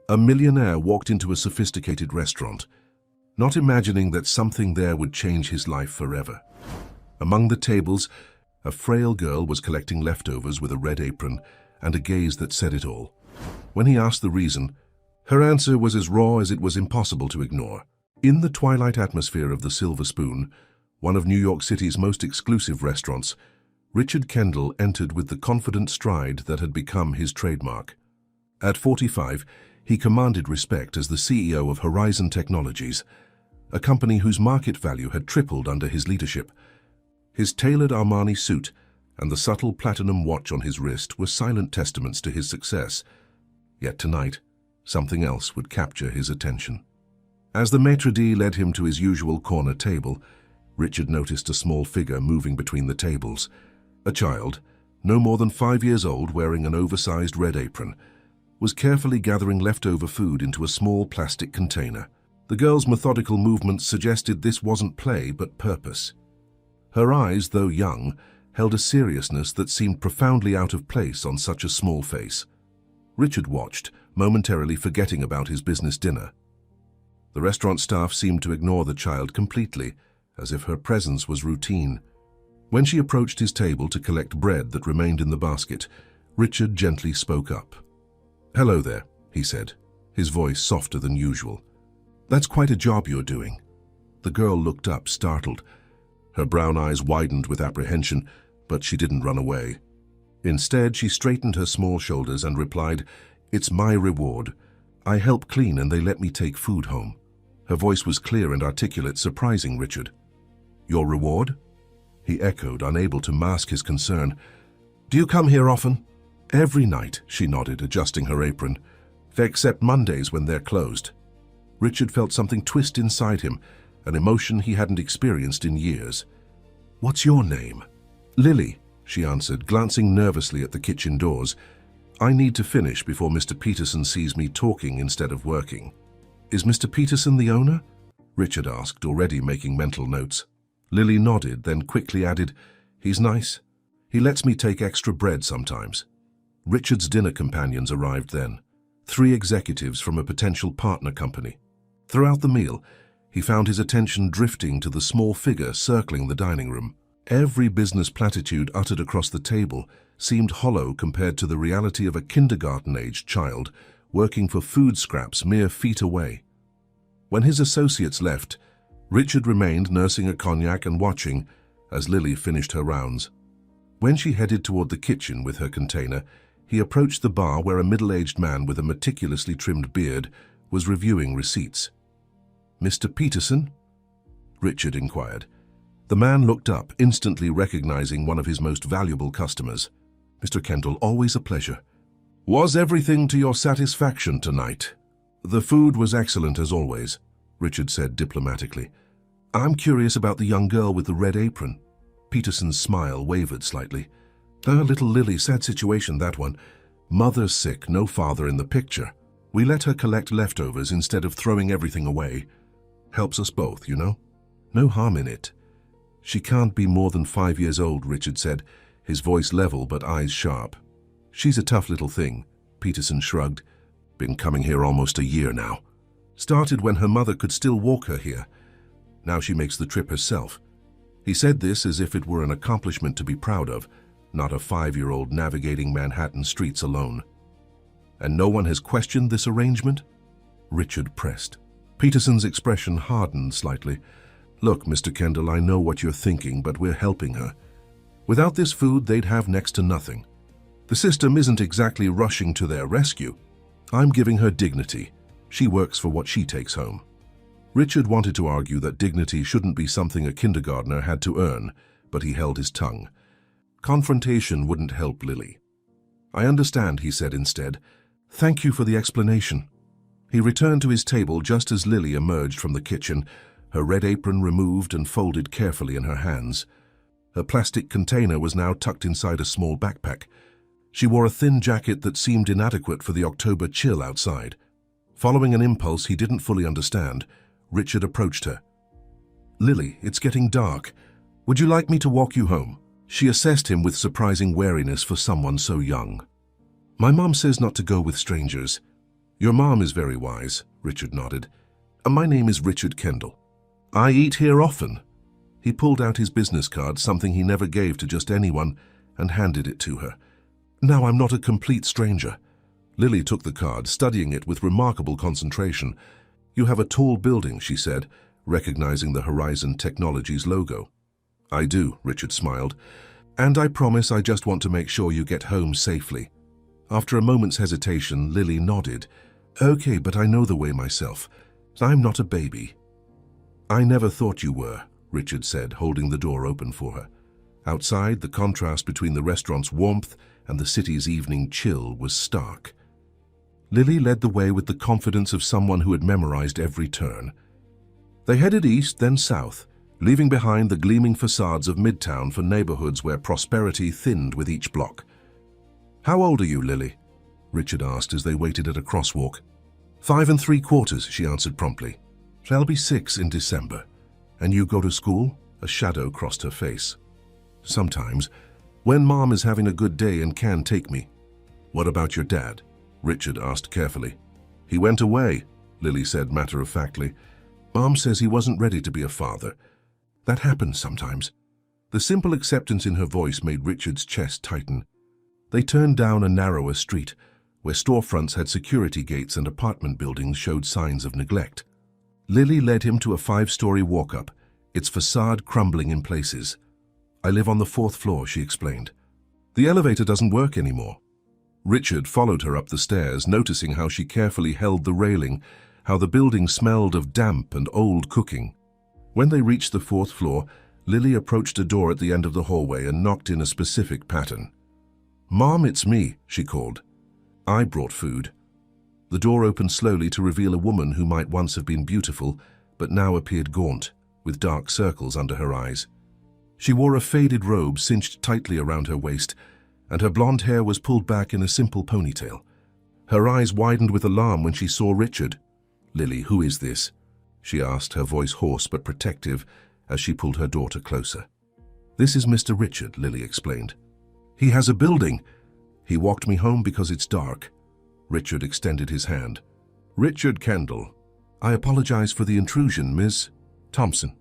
A millionaire walked into a sophisticated restaurant, not imagining that something there would change his life forever. Among the tables, a frail girl was collecting leftovers with a red apron and a gaze that said it all. When he asked the reason, her answer was as raw as it was impossible to ignore. In the twilight atmosphere of the Silver Spoon, one of New York City's most exclusive restaurants, Richard Kendall entered with the confident stride that had become his trademark. At 45, he commanded respect as the CEO of Horizon Technologies, a company whose market value had tripled under his leadership. His tailored Armani suit and the subtle platinum watch on his wrist were silent testaments to his success. Yet tonight, something else would capture his attention. As the maitre d' led him to his usual corner table, Richard noticed a small figure moving between the tables. A child, no more than 5 years old, wearing an oversized red apron, was carefully gathering leftover food into a small plastic container. The girl's methodical movements suggested this wasn't play but purpose. Her eyes, though young, held a seriousness that seemed profoundly out of place on such a small face. Richard watched, momentarily forgetting about his business dinner. The restaurant staff seemed to ignore the child completely, as if her presence was routine. When she approached his table to collect bread that remained in the basket, Richard gently spoke up. "Hello there," he said, his voice softer than usual. "That's quite a job you're doing." The girl looked up, startled. Her brown eyes widened with apprehension, but she didn't run away. Instead, she straightened her small shoulders and replied, "It's my reward. I help clean and they let me take food home." Her voice was clear and articulate, surprising Richard. "Your reward?" he echoed, unable to mask his concern. "Do you come here often?" "Every night," she nodded, adjusting her apron. "Except Mondays when they're closed." Richard felt something twist inside him, an emotion he hadn't experienced in years. "What's your name?" "Lily," she answered, glancing nervously at the kitchen doors. "I need to finish before Mr. Peterson sees me talking instead of working." "Is Mr. Peterson the owner?" Richard asked, already making mental notes. Lily nodded, then quickly added, "He's nice. He lets me take extra bread sometimes." Richard's dinner companions arrived then, 3 executives from a potential partner company. Throughout the meal, he found his attention drifting to the small figure circling the dining room. Every business platitude uttered across the table seemed hollow compared to the reality of a kindergarten-aged child working for food scraps mere feet away. When his associates left, Richard remained nursing a cognac and watching as Lily finished her rounds. When she headed toward the kitchen with her container, he approached the bar where a middle-aged man with a meticulously trimmed beard was reviewing receipts. "Mr. Peterson?" Richard inquired. The man looked up, instantly recognizing one of his most valuable customers. "Mr. Kendall, always a pleasure. Was everything to your satisfaction tonight?" "The food was excellent as always," Richard said diplomatically. "I'm curious about the young girl with the red apron." Peterson's smile wavered slightly. "Little Lily, sad situation, that one. Mother's sick, no father in the picture. We let her collect leftovers instead of throwing everything away. Helps us both, you know. No harm in it." "She can't be more than 5 years old," Richard said, his voice level but eyes sharp. "She's a tough little thing," Peterson shrugged. "Been coming here almost a year now. Started when her mother could still walk her here. Now she makes the trip herself." He said this as if it were an accomplishment to be proud of, not a 5-year-old navigating Manhattan streets alone. "And no one has questioned this arrangement?" Richard pressed. Peterson's expression hardened slightly. "Look, Mr. Kendall, I know what you're thinking, but we're helping her. Without this food, they'd have next to nothing. The system isn't exactly rushing to their rescue. I'm giving her dignity. She works for what she takes home." Richard wanted to argue that dignity shouldn't be something a kindergartner had to earn, but he held his tongue. Confrontation wouldn't help Lily. "I understand," he said instead. "Thank you for the explanation." He returned to his table just as Lily emerged from the kitchen, her red apron removed and folded carefully in her hands. Her plastic container was now tucked inside a small backpack. She wore a thin jacket that seemed inadequate for the October chill outside. Following an impulse he didn't fully understand, Richard approached her. "Lily, it's getting dark. Would you like me to walk you home?" She assessed him with surprising wariness for someone so young. "My mom says not to go with strangers." Your mom is very wise, Richard nodded. My name is Richard Kendall. I eat here often. He pulled out his business card, something he never gave to just anyone, and handed it to her. Now I'm not a complete stranger. Lily took the card, studying it with remarkable concentration. You have a tall building, she said, recognizing the Horizon Technologies logo. I do, Richard smiled. And I promise I just want to make sure you get home safely. After a moment's hesitation, Lily nodded. Okay, but I know the way myself. I'm not a baby. I never thought you were, Richard said, holding the door open for her. Outside, the contrast between the restaurant's warmth and the city's evening chill was stark. Lily led the way with the confidence of someone who had memorized every turn. They headed east, then south, leaving behind the gleaming facades of Midtown for neighborhoods where prosperity thinned with each block. How old are you, Lily? Richard asked as they waited at a crosswalk. 5 3/4, she answered promptly. I'll be 6 in December. And you go to school? A shadow crossed her face. Sometimes, when Mom is having a good day and can take me. What about your dad? Richard asked carefully. He went away, Lily said matter-of-factly. Mom says he wasn't ready to be a father. That happens sometimes. The simple acceptance in her voice made Richard's chest tighten. They turned down a narrower street, where storefronts had security gates and apartment buildings showed signs of neglect. Lily led him to a 5-story walk-up, its facade crumbling in places. I live on the 4th floor, she explained. The elevator doesn't work anymore. Richard followed her up the stairs, noticing how she carefully held the railing, how the building smelled of damp and old cooking. When they reached the 4th floor, Lily approached a door at the end of the hallway and knocked in a specific pattern. Mom, it's me, she called. I brought food. The door opened slowly to reveal a woman who might once have been beautiful, but now appeared gaunt, with dark circles under her eyes. She wore a faded robe cinched tightly around her waist, and her blonde hair was pulled back in a simple ponytail. Her eyes widened with alarm when she saw Richard. Lily, who is this? She asked, her voice hoarse but protective, as she pulled her daughter closer. This is Mr. Richard, Lily explained. He has a building. He walked me home because it's dark. Richard extended his hand. Richard Kendall. I apologize for the intrusion, Miss Thompson.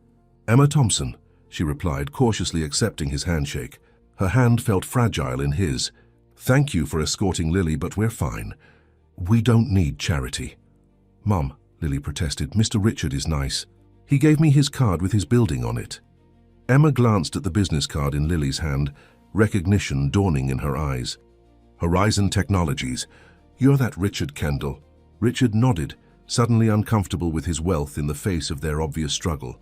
Emma Thompson, she replied, cautiously accepting his handshake. Her hand felt fragile in his. Thank you for escorting Lily, but we're fine. We don't need charity. Mum, Lily protested, Mr. Richard is nice. He gave me his card with his building on it. Emma glanced at the business card in Lily's hand, recognition dawning in her eyes. Horizon Technologies. You're that Richard Kendall. Richard nodded, suddenly uncomfortable with his wealth in the face of their obvious struggle.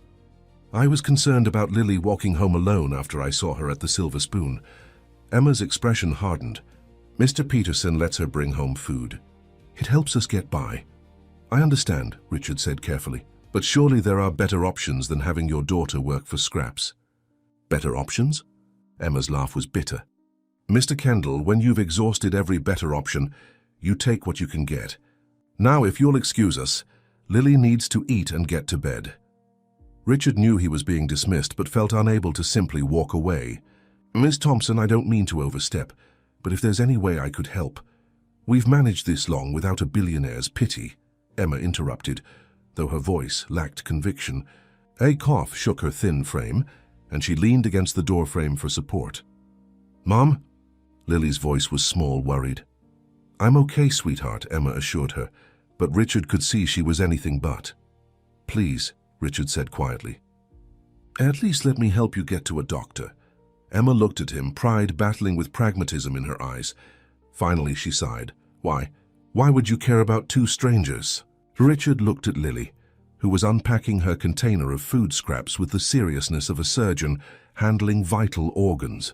I was concerned about Lily walking home alone after I saw her at the Silver Spoon. Emma's expression hardened. Mr. Peterson lets her bring home food. It helps us get by. I understand, Richard said carefully, but surely there are better options than having your daughter work for scraps. Better options? Emma's laugh was bitter. Mr. Kendall, when you've exhausted every better option, you take what you can get. Now, if you'll excuse us, Lily needs to eat and get to bed. Richard knew he was being dismissed, but felt unable to simply walk away. Miss Thompson, I don't mean to overstep, but if there's any way I could help. We've managed this long without a billionaire's pity, Emma interrupted, though her voice lacked conviction. A cough shook her thin frame, and she leaned against the doorframe for support. Mom? Lily's voice was small, worried. I'm okay, sweetheart, Emma assured her, but Richard could see she was anything but. Please, Richard said quietly. At least let me help you get to a doctor. Emma looked at him, pride battling with pragmatism in her eyes. Finally, she sighed. Why? Why would you care about 2 strangers? Richard looked at Lily, who was unpacking her container of food scraps with the seriousness of a surgeon handling vital organs.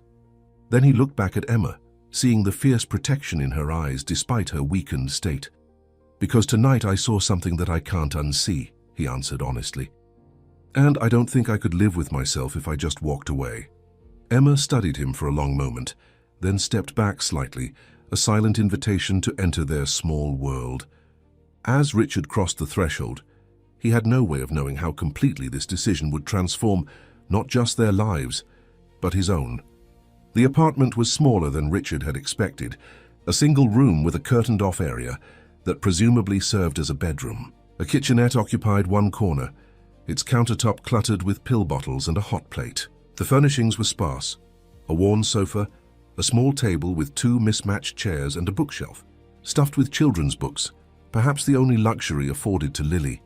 Then he looked back at Emma, seeing the fierce protection in her eyes despite her weakened state. Because tonight I saw something that I can't unsee, he answered honestly. And I don't think I could live with myself if I just walked away. Emma studied him for a long moment, then stepped back slightly, a silent invitation to enter their small world. As Richard crossed the threshold, he had no way of knowing how completely this decision would transform not just their lives, but his own. The apartment was smaller than Richard had expected, a single room with a curtained-off area, that presumably served as a bedroom. A kitchenette occupied one corner, its countertop cluttered with pill bottles and a hot plate. The furnishings were sparse: a worn sofa, a small table with two mismatched chairs, and a bookshelf, stuffed with children's books, perhaps the only luxury afforded to Lily.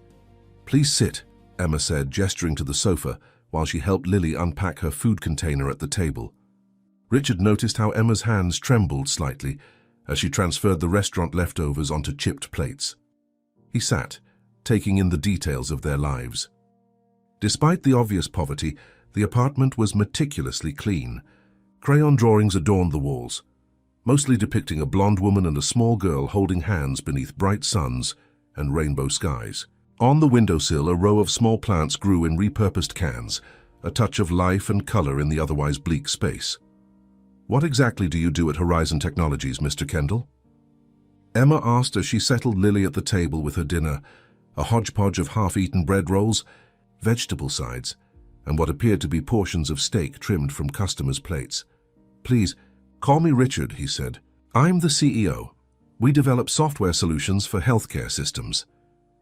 "Please sit," Emma said, gesturing to the sofa while she helped Lily unpack her food container at the table. Richard noticed how Emma's hands trembled slightly as she transferred the restaurant leftovers onto chipped plates. He sat, taking in the details of their lives. Despite the obvious poverty, the apartment was meticulously clean. Crayon drawings adorned the walls, mostly depicting a blonde woman and a small girl holding hands beneath bright suns and rainbow skies. On the windowsill, a row of small plants grew in repurposed cans, a touch of life and color in the otherwise bleak space. "What exactly do you do at Horizon Technologies, Mr. Kendall?" Emma asked as she settled Lily at the table with her dinner, a hodgepodge of half-eaten bread rolls, vegetable sides, and what appeared to be portions of steak trimmed from customers' plates. "Please, call me Richard," he said. "I'm the CEO. We develop software solutions for healthcare systems."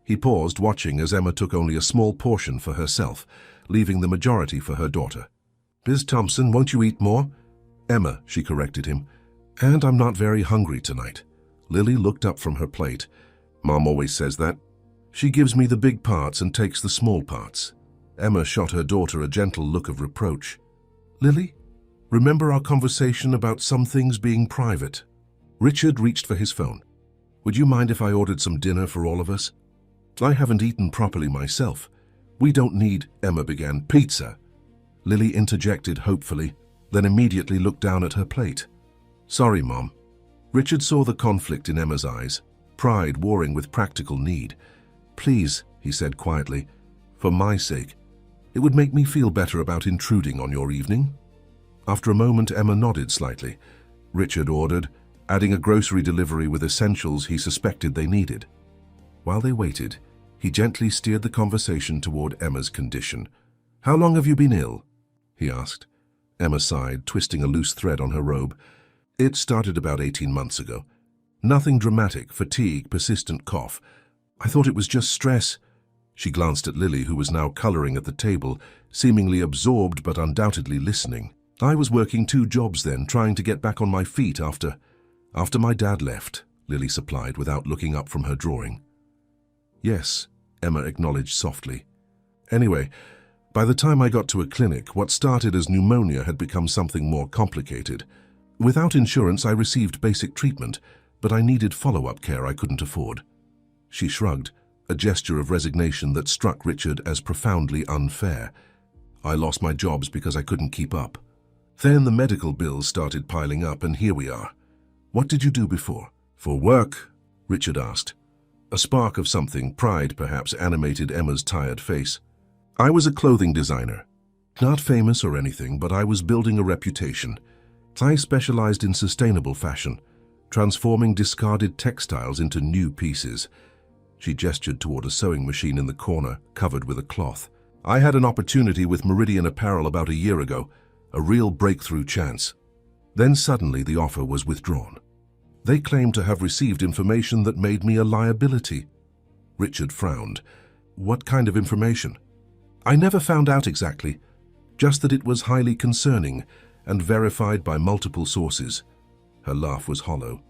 He paused, watching as Emma took only a small portion for herself, leaving the majority for her daughter. "Biz Thompson, won't you eat more?" "Emma," she corrected him. "And I'm not very hungry tonight." Lily looked up from her plate. "Mom always says that. She gives me the big parts and takes the small parts." Emma shot her daughter a gentle look of reproach. "Lily, remember our conversation about some things being private?" Richard reached for his phone. "Would you mind if I ordered some dinner for all of us? I haven't eaten properly myself." "We don't need," Emma began. "Pizza." Lily interjected hopefully, then immediately looked down at her plate. "Sorry, Mom." Richard saw the conflict in Emma's eyes, pride warring with practical need. "Please," he said quietly, "for my sake. It would make me feel better about intruding on your evening." After a moment, Emma nodded slightly. Richard ordered, adding a grocery delivery with essentials he suspected they needed. While they waited, he gently steered the conversation toward Emma's condition. "How long have you been ill?" he asked. Emma sighed, twisting a loose thread on her robe. "It started about 18 months ago. Nothing dramatic: fatigue, persistent cough. I thought it was just stress." She glanced at Lily, who was now coloring at the table, seemingly absorbed but undoubtedly listening. "I was working 2 jobs then, trying to get back on my feet after my dad left," Lily supplied without looking up from her drawing. "Yes," Emma acknowledged softly. "Anyway, by the time I got to a clinic, what started as pneumonia had become something more complicated. Without insurance, I received basic treatment, but I needed follow-up care I couldn't afford." She shrugged, a gesture of resignation that struck Richard as profoundly unfair. "I lost my jobs because I couldn't keep up. Then the medical bills started piling up, and here we are. What did you do before?" "For work?" Richard asked. A spark of something, pride perhaps, animated Emma's tired face. "I was a clothing designer. Not famous or anything, but I was building a reputation. I specialized in sustainable fashion, transforming discarded textiles into new pieces." She gestured toward a sewing machine in the corner, covered with a cloth. "I had an opportunity with Meridian Apparel about a year ago, a real breakthrough chance. Then suddenly the offer was withdrawn. They claimed to have received information that made me a liability." Richard frowned. "What kind of information?" "I never found out exactly, just that it was highly concerning and verified by multiple sources." Her laugh was hollow.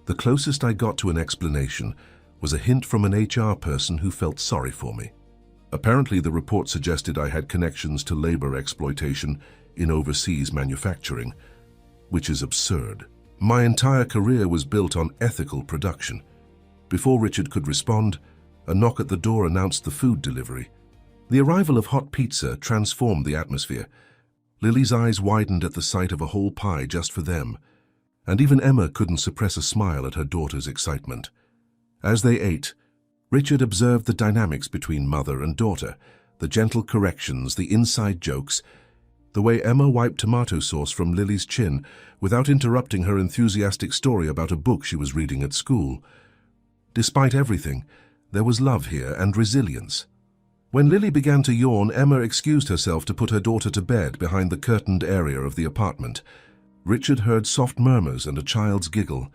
"The closest I got to an explanation was a hint from an HR person who felt sorry for me. Apparently the report suggested I had connections to labor exploitation in overseas manufacturing, which is absurd. My entire career was built on ethical production." Before Richard could respond, a knock at the door announced the food delivery. The arrival of hot pizza transformed the atmosphere. Lily's eyes widened at the sight of a whole pie just for them, and even Emma couldn't suppress a smile at her daughter's excitement. As they ate, Richard observed the dynamics between mother and daughter, the gentle corrections, the inside jokes, the way Emma wiped tomato sauce from Lily's chin without interrupting her enthusiastic story about a book she was reading at school. Despite everything, there was love here and resilience. When Lily began to yawn, Emma excused herself to put her daughter to bed behind the curtained area of the apartment. Richard heard soft murmurs and a child's giggle.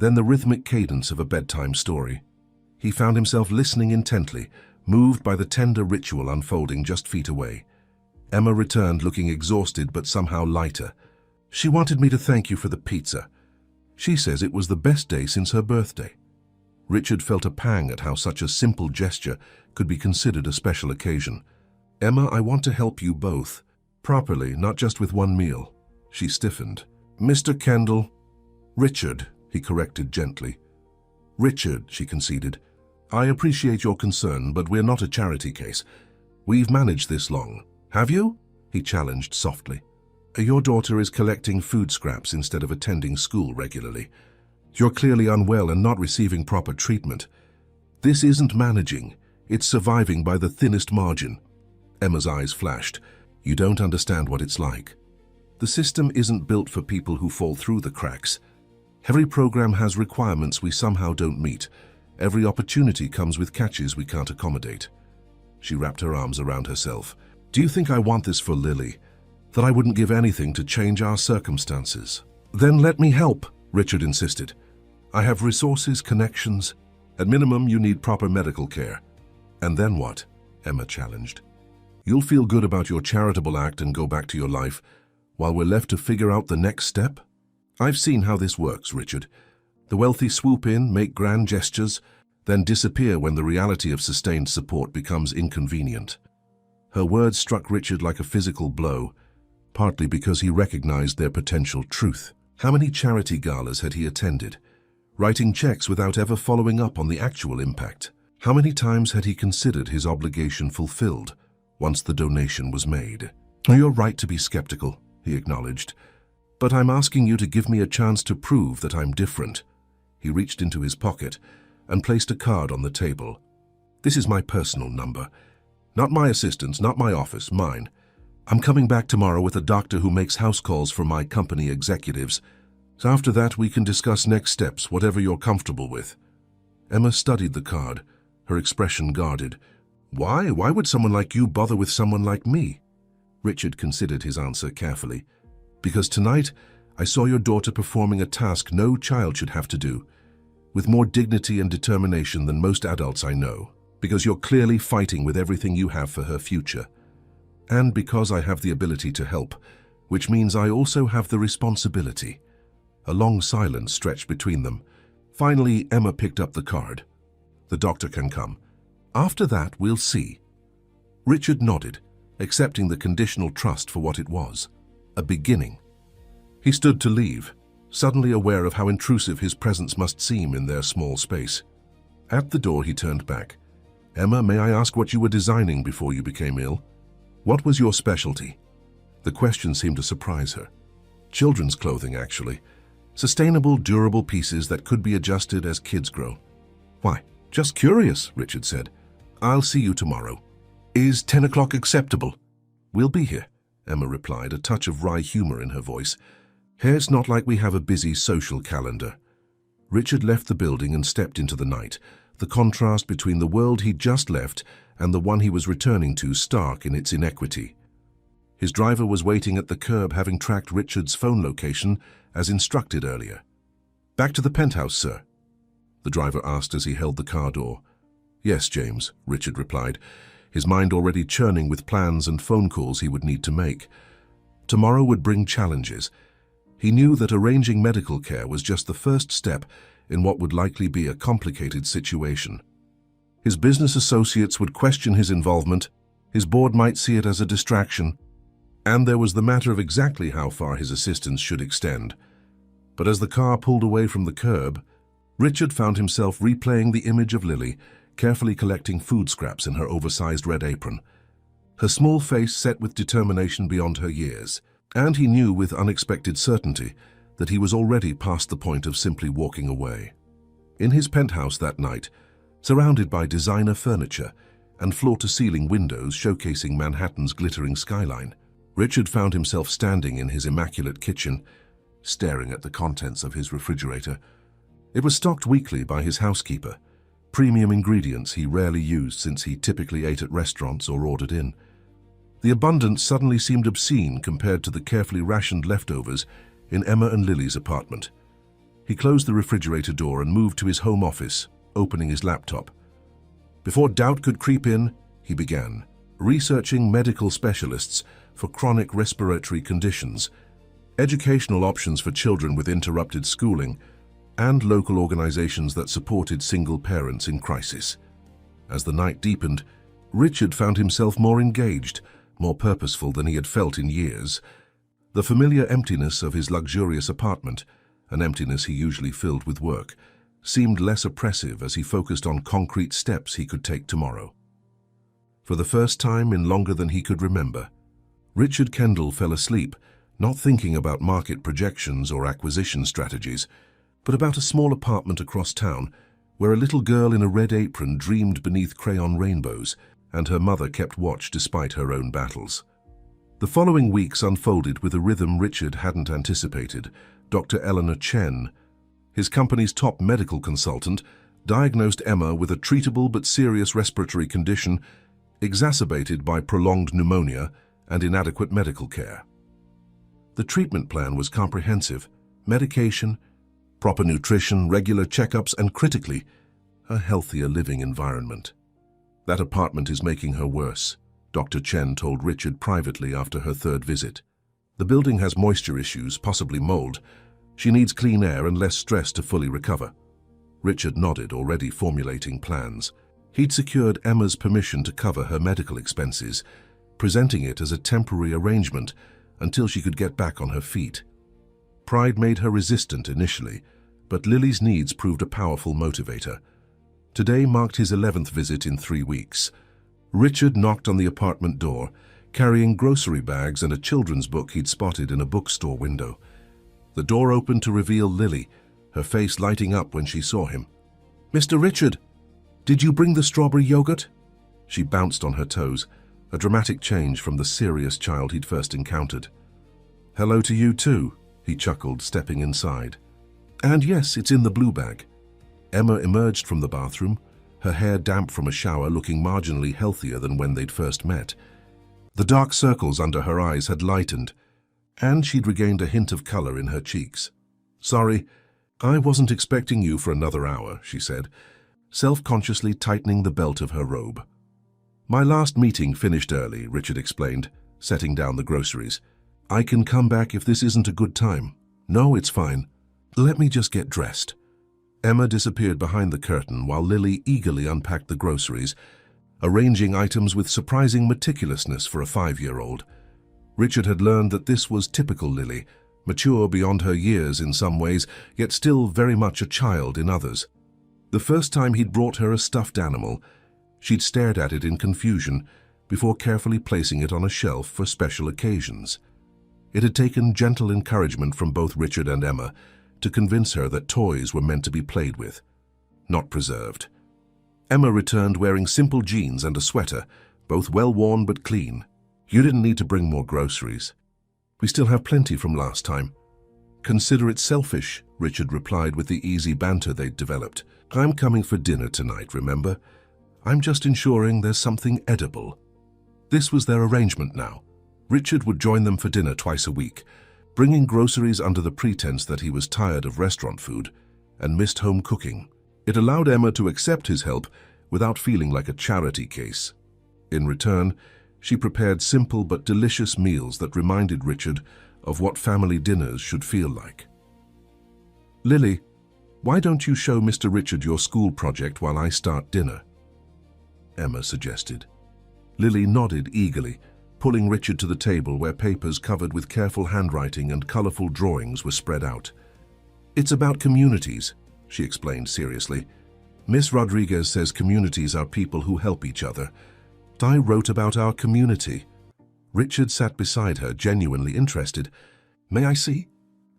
then the rhythmic cadence of a bedtime story. He found himself listening intently, moved by the tender ritual unfolding just feet away. Emma returned looking exhausted but somehow lighter. "She wanted me to thank you for the pizza. She says it was the best day since her birthday." Richard felt a pang at how such a simple gesture could be considered a special occasion. "Emma, I want to help you both. Properly, not just with one meal." She stiffened. "Mr. Kendall." "Richard," he corrected gently. "Richard," she conceded. "I appreciate your concern, but we're not a charity case. We've managed this long." "Have you?" he challenged softly. "Your daughter is collecting food scraps instead of attending school regularly. You're clearly unwell and not receiving proper treatment. This isn't managing, it's surviving by the thinnest margin." Emma's eyes flashed. "You don't understand what it's like. The system isn't built for people who fall through the cracks. Every program has requirements we somehow don't meet. Every opportunity comes with catches we can't accommodate." She wrapped her arms around herself. "Do you think I want this for Lily? That I wouldn't give anything to change our circumstances?" "Then let me help," Richard insisted. "I have resources, connections. At minimum, you need proper medical care." "And then what?" Emma challenged. "You'll feel good about your charitable act and go back to your life, while we're left to figure out the next step?" "I've seen how this works, Richard. The wealthy swoop in, make grand gestures, then disappear when the reality of sustained support becomes inconvenient." Her words struck Richard like a physical blow, partly because he recognized their potential truth. How many charity galas had he attended, writing checks without ever following up on the actual impact? How many times had he considered his obligation fulfilled once the donation was made? "You're right to be skeptical," he acknowledged, "but I'm asking you to give me a chance to prove that I'm different." He reached into his pocket and placed a card on the table. "This is my personal number. Not my assistant's, not my office, mine. I'm coming back tomorrow with a doctor who makes house calls for my company executives. So after that, we can discuss next steps, whatever you're comfortable with." Emma studied the card, her expression guarded. "Why? Why would someone like you bother with someone like me?" Richard considered his answer carefully. "Because tonight, I saw your daughter performing a task no child should have to do, with more dignity and determination than most adults I know. Because you're clearly fighting with everything you have for her future. And because I have the ability to help, which means I also have the responsibility." A long silence stretched between them. Finally, Emma picked up the card. "The doctor can come. After that, we'll see." Richard nodded, accepting the conditional trust for what it was, a beginning. He stood to leave, suddenly aware of how intrusive his presence must seem in their small space. At the door, he turned back. "Emma, may I ask what you were designing before you became ill? What was your specialty?" The question seemed to surprise her. "Children's clothing, actually. Sustainable, durable pieces that could be adjusted as kids grow." "Why, just curious," Richard said. "I'll see you tomorrow." "Is 10 o'clock acceptable?" "We'll be here," Emma replied, a touch of wry humor in her voice. "It's not like we have a busy social calendar." Richard left the building and stepped into the night, the contrast between the world he'd just left and the one he was returning to stark in its inequity. His driver was waiting at the curb, having tracked Richard's phone location as instructed earlier. "Back to the penthouse, sir?" the driver asked as he held the car door. "Yes, James," Richard replied, his mind already churning with plans and phone calls he would need to make. Tomorrow would bring challenges. He knew that arranging medical care was just the first step in what would likely be a complicated situation. His business associates would question his involvement, his board might see it as a distraction, and there was the matter of exactly how far his assistance should extend. But as the car pulled away from the curb, Richard found himself replaying the image of Lily, carefully collecting food scraps in her oversized red apron. Her small face set with determination beyond her years, and he knew with unexpected certainty that he was already past the point of simply walking away. In his penthouse that night, surrounded by designer furniture and floor-to-ceiling windows showcasing Manhattan's glittering skyline, Richard found himself standing in his immaculate kitchen, staring at the contents of his refrigerator. It was stocked weekly by his housekeeper, premium ingredients he rarely used since he typically ate at restaurants or ordered in. The abundance suddenly seemed obscene compared to the carefully rationed leftovers in Emma and Lily's apartment. He closed the refrigerator door and moved to his home office, opening his laptop. Before doubt could creep in, he began researching medical specialists for chronic respiratory conditions, educational options for children with interrupted schooling, and local organizations that supported single parents in crisis. As the night deepened, Richard found himself more engaged, more purposeful than he had felt in years. The familiar emptiness of his luxurious apartment, an emptiness he usually filled with work, seemed less oppressive as he focused on concrete steps he could take tomorrow. For the first time in longer than he could remember, Richard Kendall fell asleep, not thinking about market projections or acquisition strategies, but about a small apartment across town where a little girl in a red apron dreamed beneath crayon rainbows and her mother kept watch despite her own battles. The following weeks unfolded with a rhythm Richard hadn't anticipated. Dr. Eleanor Chen, his company's top medical consultant, diagnosed Emma with a treatable but serious respiratory condition exacerbated by prolonged pneumonia and inadequate medical care. The treatment plan was comprehensive: medication, proper nutrition, regular checkups, and critically, a healthier living environment. "That apartment is making her worse," Dr. Chen told Richard privately after her third visit. "The building has moisture issues, possibly mold. She needs clean air and less stress to fully recover." Richard nodded, already formulating plans. He'd secured Emma's permission to cover her medical expenses, presenting it as a temporary arrangement until she could get back on her feet. Pride made her resistant initially, but Lily's needs proved a powerful motivator. Today marked his 11th visit in 3 weeks. Richard knocked on the apartment door, carrying grocery bags and a children's book he'd spotted in a bookstore window. The door opened to reveal Lily, her face lighting up when she saw him. "Mr. Richard, did you bring the strawberry yogurt?" She bounced on her toes, a dramatic change from the serious child he'd first encountered. "Hello to you too," he chuckled, stepping inside. "And yes, it's in the blue bag." Emma emerged from the bathroom, her hair damp from a shower, looking marginally healthier than when they'd first met. The dark circles under her eyes had lightened, and she'd regained a hint of color in her cheeks. "Sorry, I wasn't expecting you for another hour," she said, self-consciously tightening the belt of her robe. "My last meeting finished early," Richard explained, setting down the groceries. "I can come back if this isn't a good time." "No, it's fine. Let me just get dressed." Emma disappeared behind the curtain while Lily eagerly unpacked the groceries, arranging items with surprising meticulousness for a 5-year-old. Richard had learned that this was typical Lily, mature beyond her years in some ways, yet still very much a child in others. The first time he'd brought her a stuffed animal, she'd stared at it in confusion before carefully placing it on a shelf for special occasions. It had taken gentle encouragement from both Richard and Emma to convince her that toys were meant to be played with, not preserved. Emma returned wearing simple jeans and a sweater, both well-worn but clean. "You didn't need to bring more groceries. We still have plenty from last time." "Consider it selfish," Richard replied with the easy banter they'd developed. "I'm coming for dinner tonight, remember? I'm just ensuring there's something edible." This was their arrangement now. Richard would join them for dinner twice a week, bringing groceries under the pretense that he was tired of restaurant food and missed home cooking. It allowed Emma to accept his help without feeling like a charity case. In return, she prepared simple but delicious meals that reminded Richard of what family dinners should feel like. "Lily, why don't you show Mr. Richard your school project while I start dinner?" Emma suggested. Lily nodded eagerly, pulling Richard to the table where papers covered with careful handwriting and colorful drawings were spread out. "It's about communities," she explained seriously. "Miss Rodriguez says communities are people who help each other. I wrote about our community." Richard sat beside her, genuinely interested. "May I see?"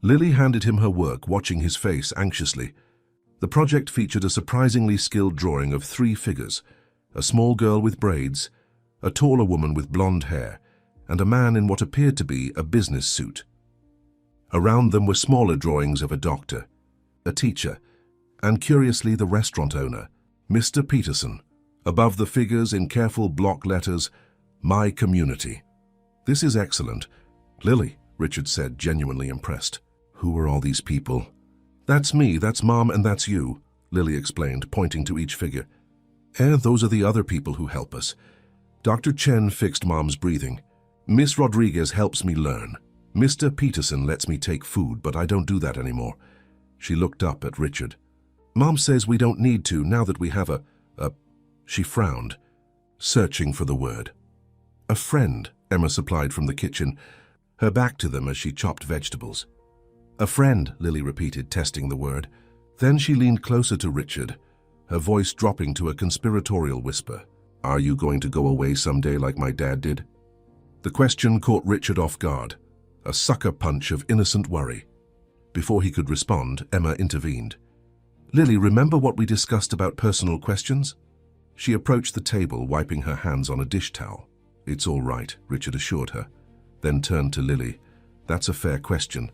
Lily handed him her work, watching his face anxiously. The project featured a surprisingly skilled drawing of 3 figures: a small girl with braids, a taller woman with blonde hair, and a man in what appeared to be a business suit. Around them were smaller drawings of a doctor, a teacher, and curiously the restaurant owner, Mr. Peterson. Above the figures in careful block letters, "My Community." "This is excellent." "Lily," Richard said, genuinely impressed. "Who are all these people?" That's me, that's Mom, and that's you, Lily explained, pointing to each figure. And those are the other people who help us. Dr. Chen fixed Mom's breathing. Miss Rodriguez helps me learn. Mr. Peterson lets me take food, but I don't do that anymore. She looked up at Richard. Mom says we don't need to now that we have a... She frowned, searching for the word. A friend, Emma supplied from the kitchen, her back to them as she chopped vegetables. A friend, Lily repeated, testing the word. Then she leaned closer to Richard, her voice dropping to a conspiratorial whisper. Are you going to go away someday like my dad did? The question caught Richard off guard, a sucker punch of innocent worry. Before he could respond, Emma intervened. Lily, remember what we discussed about personal questions? She approached the table, wiping her hands on a dish towel. It's all right, Richard assured her, then turned to Lily. That's a fair question.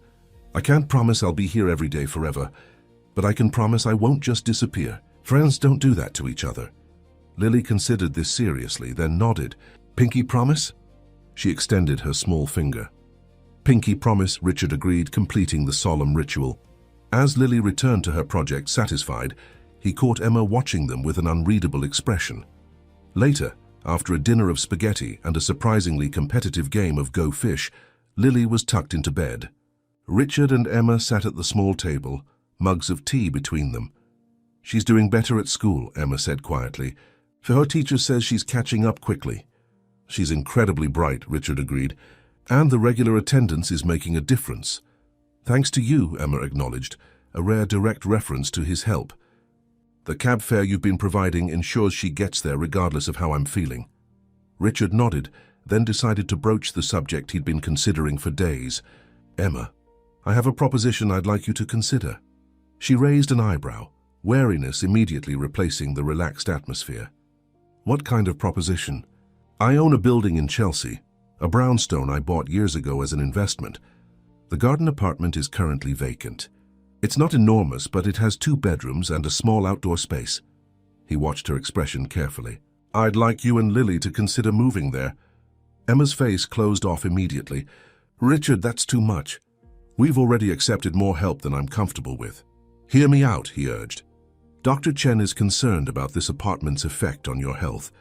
I can't promise I'll be here every day forever, but I can promise I won't just disappear. Friends don't do that to each other. Lily considered this seriously, then nodded. Pinky promise? She extended her small finger. Pinky promise, Richard agreed, completing the solemn ritual. As Lily returned to her project satisfied, he caught Emma watching them with an unreadable expression. Later, after a dinner of spaghetti and a surprisingly competitive game of Go Fish, Lily was tucked into bed. Richard and Emma sat at the small table, mugs of tea between them. She's doing better at school, Emma said quietly. Her teacher says she's catching up quickly. She's incredibly bright, Richard agreed, and the regular attendance is making a difference. Thanks to you, Emma acknowledged, a rare direct reference to his help. The cab fare you've been providing ensures she gets there regardless of how I'm feeling. Richard nodded, then decided to broach the subject he'd been considering for days. Emma, I have a proposition I'd like you to consider. She raised an eyebrow, wariness immediately replacing the relaxed atmosphere. What kind of proposition? I own a building in Chelsea, a brownstone I bought years ago as an investment. The garden apartment is currently vacant. It's not enormous, but it has 2 bedrooms and a small outdoor space. He watched her expression carefully. I'd like you and Lily to consider moving there. Emma's face closed off immediately. Richard, that's too much. We've already accepted more help than I'm comfortable with. Hear me out, he urged. Dr. Chen is concerned about this apartment's effect on your health.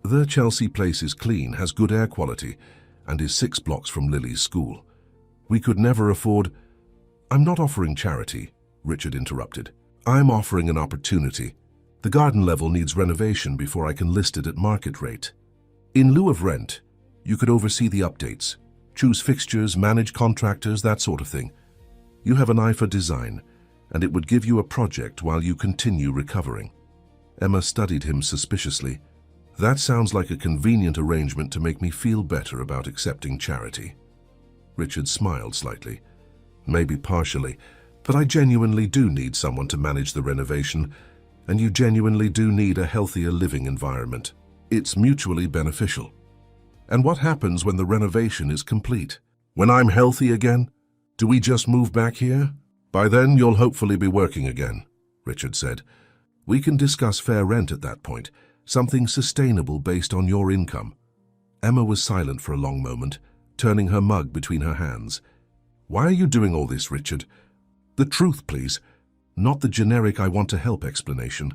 The Chelsea place is clean, has good air quality, and is 6 blocks from Lily's school. We could never afford... I'm not offering charity, Richard interrupted. I'm offering an opportunity. The garden level needs renovation before I can list it at market rate. In lieu of rent, you could oversee the updates, choose fixtures, manage contractors, that sort of thing. You have an eye for design, and it would give you a project while you continue recovering. Emma studied him suspiciously. That sounds like a convenient arrangement to make me feel better about accepting charity. Richard smiled slightly. Maybe partially, but I genuinely do need someone to manage the renovation, and you genuinely do need a healthier living environment. It's mutually beneficial. And what happens when the renovation is complete? When I'm healthy again? Do we just move back here? By then you'll hopefully be working again, Richard said. We can discuss fair rent at that point, something sustainable based on your income. Emma was silent for a long moment, turning her mug between her hands. Why are you doing all this, Richard? The truth, please. Not the generic I want to help explanation.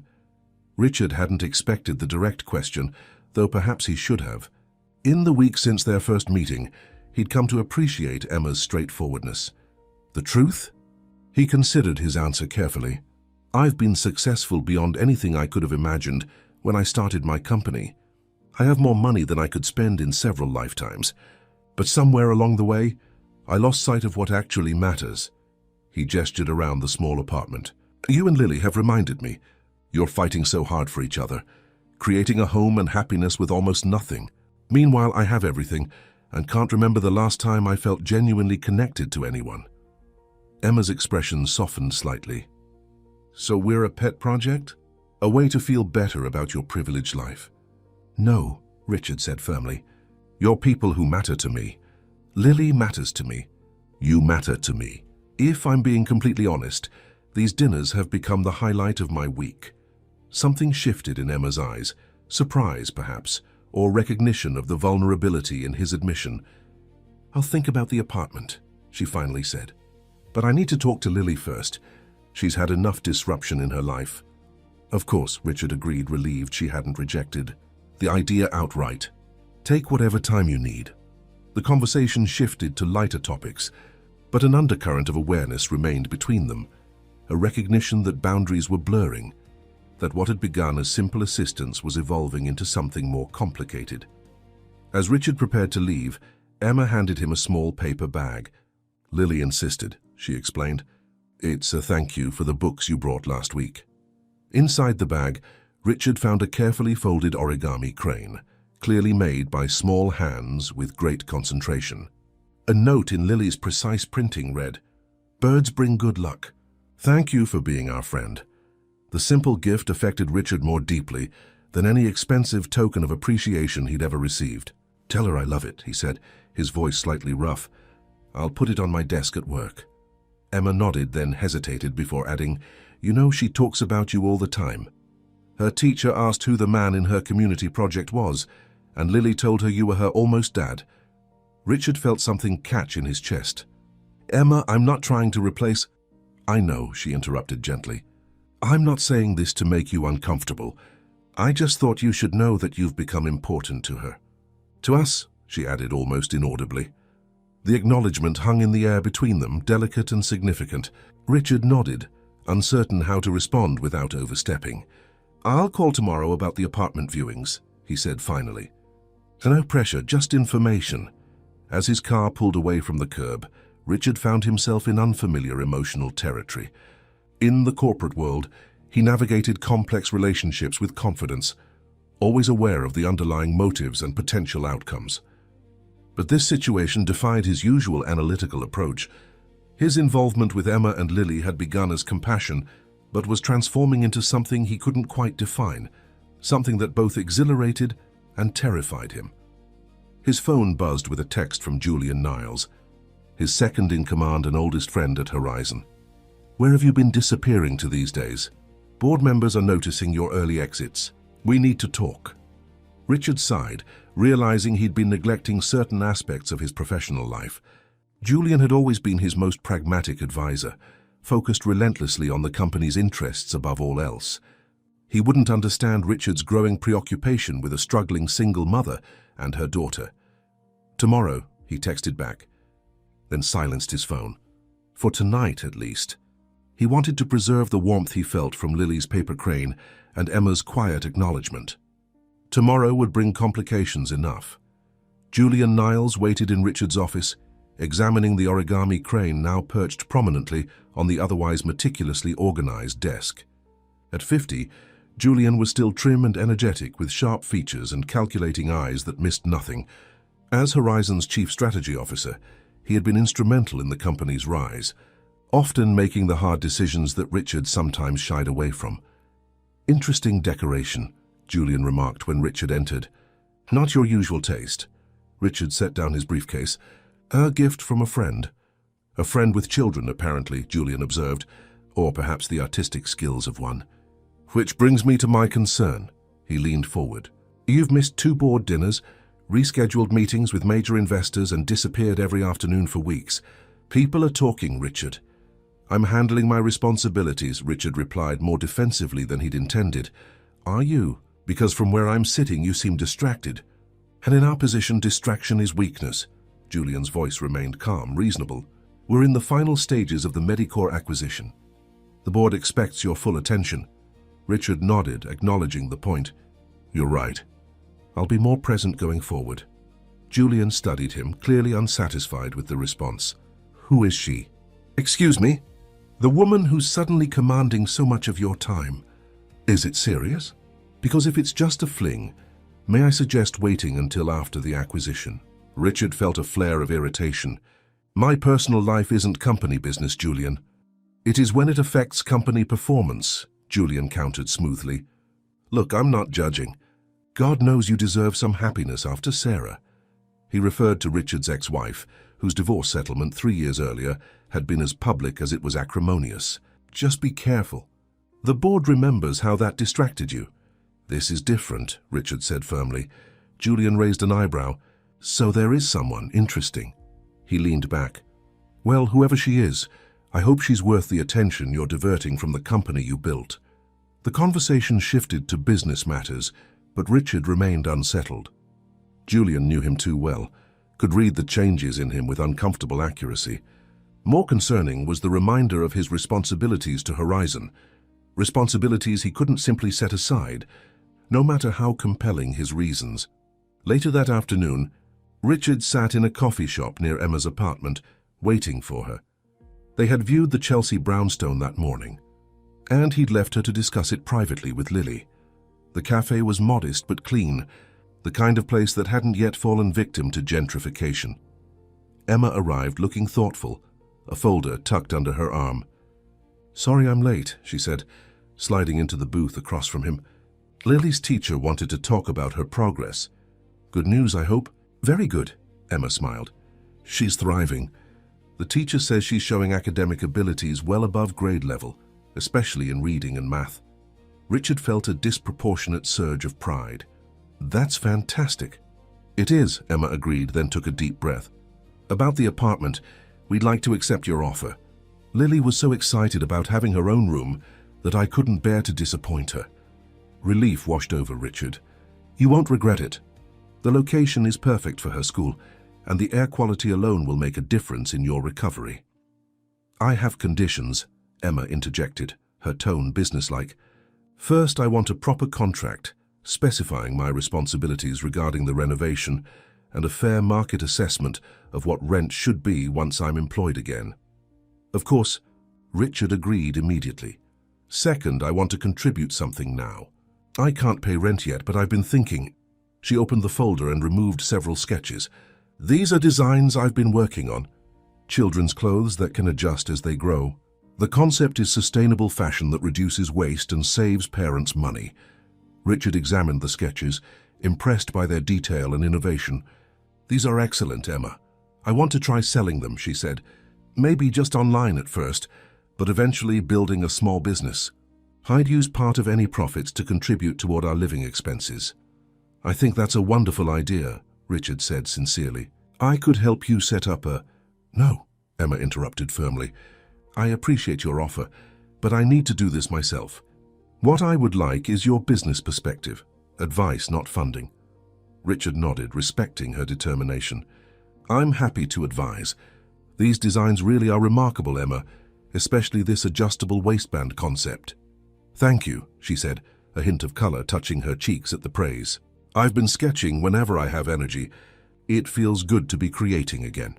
Richard hadn't expected the direct question, though perhaps he should have. In the week since their first meeting, he'd come to appreciate Emma's straightforwardness. The truth? He considered his answer carefully. I've been successful beyond anything I could have imagined when I started my company. I have more money than I could spend in several lifetimes. But somewhere along the way, I lost sight of what actually matters. He gestured around the small apartment. You and Lily have reminded me. You're fighting so hard for each other, creating a home and happiness with almost nothing. Meanwhile, I have everything, and can't remember the last time I felt genuinely connected to anyone. Emma's expression softened slightly. So we're a pet project? A way to feel better about your privileged life? No, Richard said firmly. You're people who matter to me. Lily matters to me. You matter to me. If I'm being completely honest, these dinners have become the highlight of my week. Something shifted in Emma's eyes, surprise perhaps, or recognition of the vulnerability in his admission. I'll think about the apartment, she finally said. But I need to talk to Lily first. She's had enough disruption in her life. Of course, Richard agreed, relieved she hadn't rejected the idea outright. Take whatever time you need. The conversation shifted to lighter topics, but an undercurrent of awareness remained between them, a recognition that boundaries were blurring, that what had begun as simple assistance was evolving into something more complicated. As Richard prepared to leave, Emma handed him a small paper bag. Lily insisted, she explained. It's a thank you for the books you brought last week. Inside the bag, Richard found a carefully folded origami crane, clearly made by small hands with great concentration. A note in Lily's precise printing read, "Birds bring good luck. Thank you for being our friend." The simple gift affected Richard more deeply than any expensive token of appreciation he'd ever received. "Tell her I love it," he said, his voice slightly rough. "I'll put it on my desk at work." Emma nodded, then hesitated before adding, "You know, she talks about you all the time. Her teacher asked who the man in her community project was, and Lily told her you were her almost dad." Richard felt something catch in his chest. "Emma, I'm not trying to replace—" "I know," she interrupted gently. "I'm not saying this to make you uncomfortable. I just thought you should know that you've become important to her. To us," she added almost inaudibly. The acknowledgement hung in the air between them, delicate and significant. Richard nodded, uncertain how to respond without overstepping. "I'll call tomorrow about the apartment viewings," he said finally. "No pressure, just information." As his car pulled away from the curb, Richard found himself in unfamiliar emotional territory. In the corporate world, he navigated complex relationships with confidence, always aware of the underlying motives and potential outcomes. But this situation defied his usual analytical approach. His involvement with Emma and Lily had begun as compassion, but was transforming into something he couldn't quite define, something that both exhilarated and terrified him. His phone buzzed with a text from Julian Niles, his second-in-command and oldest friend at Horizon. "Where have you been disappearing to these days? Board members are noticing your early exits. We need to talk." Richard sighed, realizing he'd been neglecting certain aspects of his professional life. Julian had always been his most pragmatic advisor, focused relentlessly on the company's interests above all else. He wouldn't understand Richard's growing preoccupation with a struggling single mother and her daughter. "Tomorrow," he texted back, then silenced his phone. For tonight, at least. He wanted to preserve the warmth he felt from Lily's paper crane and Emma's quiet acknowledgement. Tomorrow would bring complications enough. Julian Niles waited in Richard's office, examining the origami crane now perched prominently on the otherwise meticulously organized desk. At 50, Julian was still trim and energetic, with sharp features and calculating eyes that missed nothing. As Horizon's chief strategy officer, he had been instrumental in the company's rise, often making the hard decisions that Richard sometimes shied away from. "Interesting decoration," Julian remarked when Richard entered. "Not your usual taste." Richard set down his briefcase. "A gift from a friend." "A friend with children, apparently," Julian observed, "or perhaps the artistic skills of one. Which brings me to my concern." He leaned forward. "You've missed 2 board dinners, rescheduled meetings with major investors, and disappeared every afternoon for weeks. People are talking, Richard." "I'm handling my responsibilities," Richard replied more defensively than he'd intended. "Are you? Because from where I'm sitting, you seem distracted." "And in our position, distraction is weakness." Julian's voice remained calm, reasonable. "We're in the final stages of the Medicore acquisition. The board expects your full attention." Richard nodded, acknowledging the point. "You're right. I'll be more present going forward." Julian studied him, clearly unsatisfied with the response. "Who is she?" "Excuse me?" "The woman who's suddenly commanding so much of your time." "Is it serious?" "Because if it's just a fling, may I suggest waiting until after the acquisition?" Richard felt a flare of irritation. "My personal life isn't company business, Julian." "It is when it affects company performance," Julian countered smoothly. "Look, I'm not judging. God knows you deserve some happiness after Sarah." He referred to Richard's ex-wife, whose divorce settlement 3 years earlier had been as public as it was acrimonious. "Just be careful. The board remembers how that distracted you." "This is different," Richard said firmly. Julian raised an eyebrow. "So there is someone interesting." He leaned back. "Well, whoever she is, I hope she's worth the attention you're diverting from the company you built." The conversation shifted to business matters, but Richard remained unsettled. Julian knew him too well, could read the changes in him with uncomfortable accuracy. More concerning was the reminder of his responsibilities to Horizon, responsibilities he couldn't simply set aside, no matter how compelling his reasons. Later that afternoon, Richard sat in a coffee shop near Emma's apartment, waiting for her. They had viewed the Chelsea brownstone that morning, and he'd left her to discuss it privately with Lily. The cafe was modest but clean, the kind of place that hadn't yet fallen victim to gentrification. Emma arrived looking thoughtful, a folder tucked under her arm. "Sorry I'm late," she said, sliding into the booth across from him. "Lily's teacher wanted to talk about her progress. Good news, I hope?" "Very good," Emma smiled. "She's thriving. The teacher says she's showing academic abilities well above grade level, especially in reading and math." Richard felt a disproportionate surge of pride. "That's fantastic." "It is," Emma agreed, then took a deep breath. "About the apartment, we'd like to accept your offer. Lily was so excited about having her own room that I couldn't bear to disappoint her." Relief washed over Richard. "You won't regret it. The location is perfect for her school, and the air quality alone will make a difference in your recovery." "I have conditions," Emma interjected, her tone businesslike. "First, I want a proper contract, specifying my responsibilities regarding the renovation and a fair market assessment of what rent should be once I'm employed again." Of course, Richard agreed immediately. "Second, I want to contribute something now. I can't pay rent yet, but I've been thinking." She opened the folder and removed several sketches. "These are designs I've been working on. Children's clothes that can adjust as they grow. The concept is sustainable fashion that reduces waste and saves parents money." Richard examined the sketches, impressed by their detail and innovation. "These are excellent, Emma. I want to try selling them," she said. "Maybe just online at first, but eventually building a small business. I'd use part of any profits to contribute toward our living expenses." "I think that's a wonderful idea," Richard said sincerely. "I could help you set up a—" "No," Emma interrupted firmly. "I appreciate your offer, but I need to do this myself. What I would like is your business perspective, advice, not funding." Richard nodded, respecting her determination. "I'm happy to advise. These designs really are remarkable, Emma, especially this adjustable waistband concept." "Thank you," she said, a hint of color touching her cheeks at the praise. "I've been sketching whenever I have energy. It feels good to be creating again."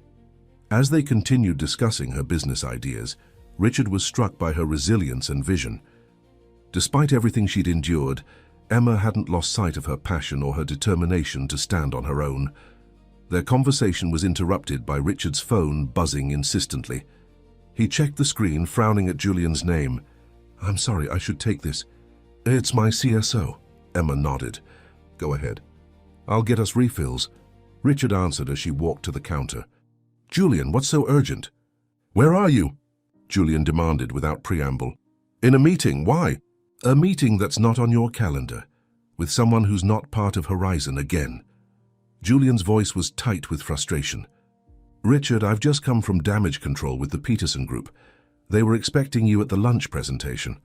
As they continued discussing her business ideas, Richard was struck by her resilience and vision. Despite everything she'd endured, Emma hadn't lost sight of her passion or her determination to stand on her own. Their conversation was interrupted by Richard's phone buzzing insistently. He checked the screen, frowning at Julian's name. "I'm sorry, I should take this." "It's my CSO." Emma nodded. "Go ahead. I'll get us refills," Richard answered as she walked to the counter. "Julian, what's so urgent?" "Where are you?" Julian demanded without preamble. "In a meeting. Why?" "A meeting that's not on your calendar, with someone who's not part of Horizon again." Julian's voice was tight with frustration. "Richard, I've just come from damage control with the Peterson Group. They were expecting you at the lunch presentation."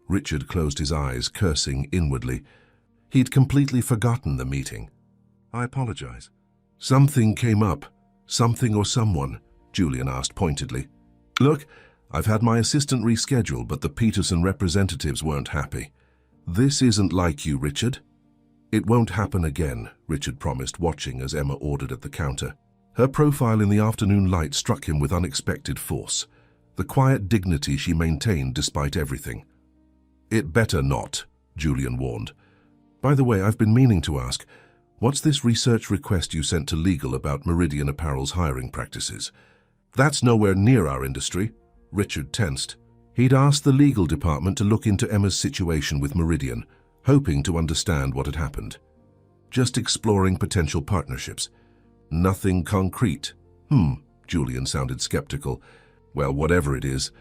Richard closed his eyes, cursing inwardly. He'd completely forgotten the meeting. "I apologize." "Something came up. Something or someone?" Julian asked pointedly. "Look, I've had my assistant reschedule, but the Peterson representatives weren't happy." "This isn't like you, Richard." "It won't happen again," Richard promised, watching as Emma ordered at the counter. Her profile in the afternoon light struck him with unexpected force, the quiet dignity she maintained despite everything. "It better not," Julian warned. "By the way, I've been meaning to ask, what's this research request you sent to legal about Meridian Apparel's hiring practices?" "That's nowhere near our industry." Richard tensed. He'd asked the legal department to look into Emma's situation with Meridian, hoping to understand what had happened. "Just exploring potential partnerships. Nothing concrete." Julian sounded skeptical. "Well, whatever it is,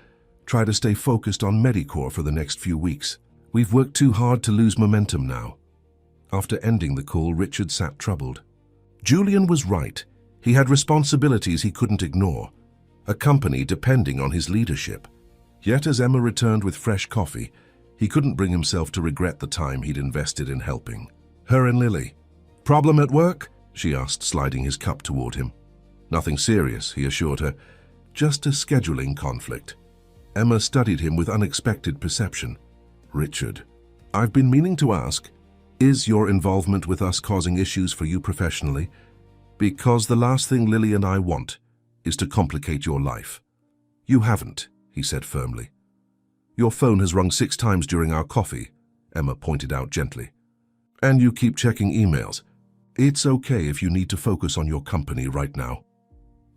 try to stay focused on Medicore for the next few weeks. We've worked too hard to lose momentum now." After ending the call, Richard sat troubled. Julian was right. He had responsibilities he couldn't ignore. a company depending on his leadership. Yet as Emma returned with fresh coffee, he couldn't bring himself to regret the time he'd invested in helping her and Lily. "Problem at work?" she asked, sliding his cup toward him. "Nothing serious," he assured her. "Just a scheduling conflict." Emma studied him with unexpected perception. "Richard, I've been meaning to ask, is your involvement with us causing issues for you professionally? Because the last thing Lily and I want is to complicate your life." "You haven't," he said firmly. "Your phone has rung 6 times during our coffee," Emma pointed out gently. "And you keep checking emails. It's okay if you need to focus on your company right now."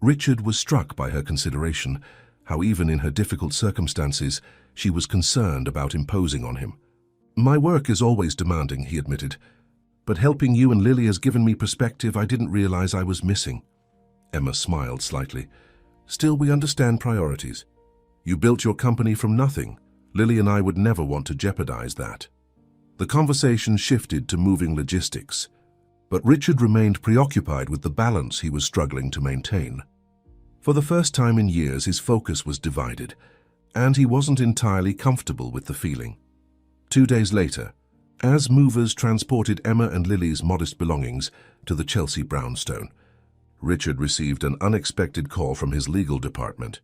Richard was struck by her consideration, how even in her difficult circumstances, she was concerned about imposing on him. "My work is always demanding," he admitted, "but helping you and Lily has given me perspective I didn't realize I was missing." Emma smiled slightly. "Still, we understand priorities. You built your company from nothing. Lily and I would never want to jeopardize that." The conversation shifted to moving logistics, but Richard remained preoccupied with the balance he was struggling to maintain. For the first time in years, his focus was divided, and he wasn't entirely comfortable with the feeling. 2 days later, as movers transported Emma and Lily's modest belongings to the Chelsea brownstone, Richard received an unexpected call from his legal department.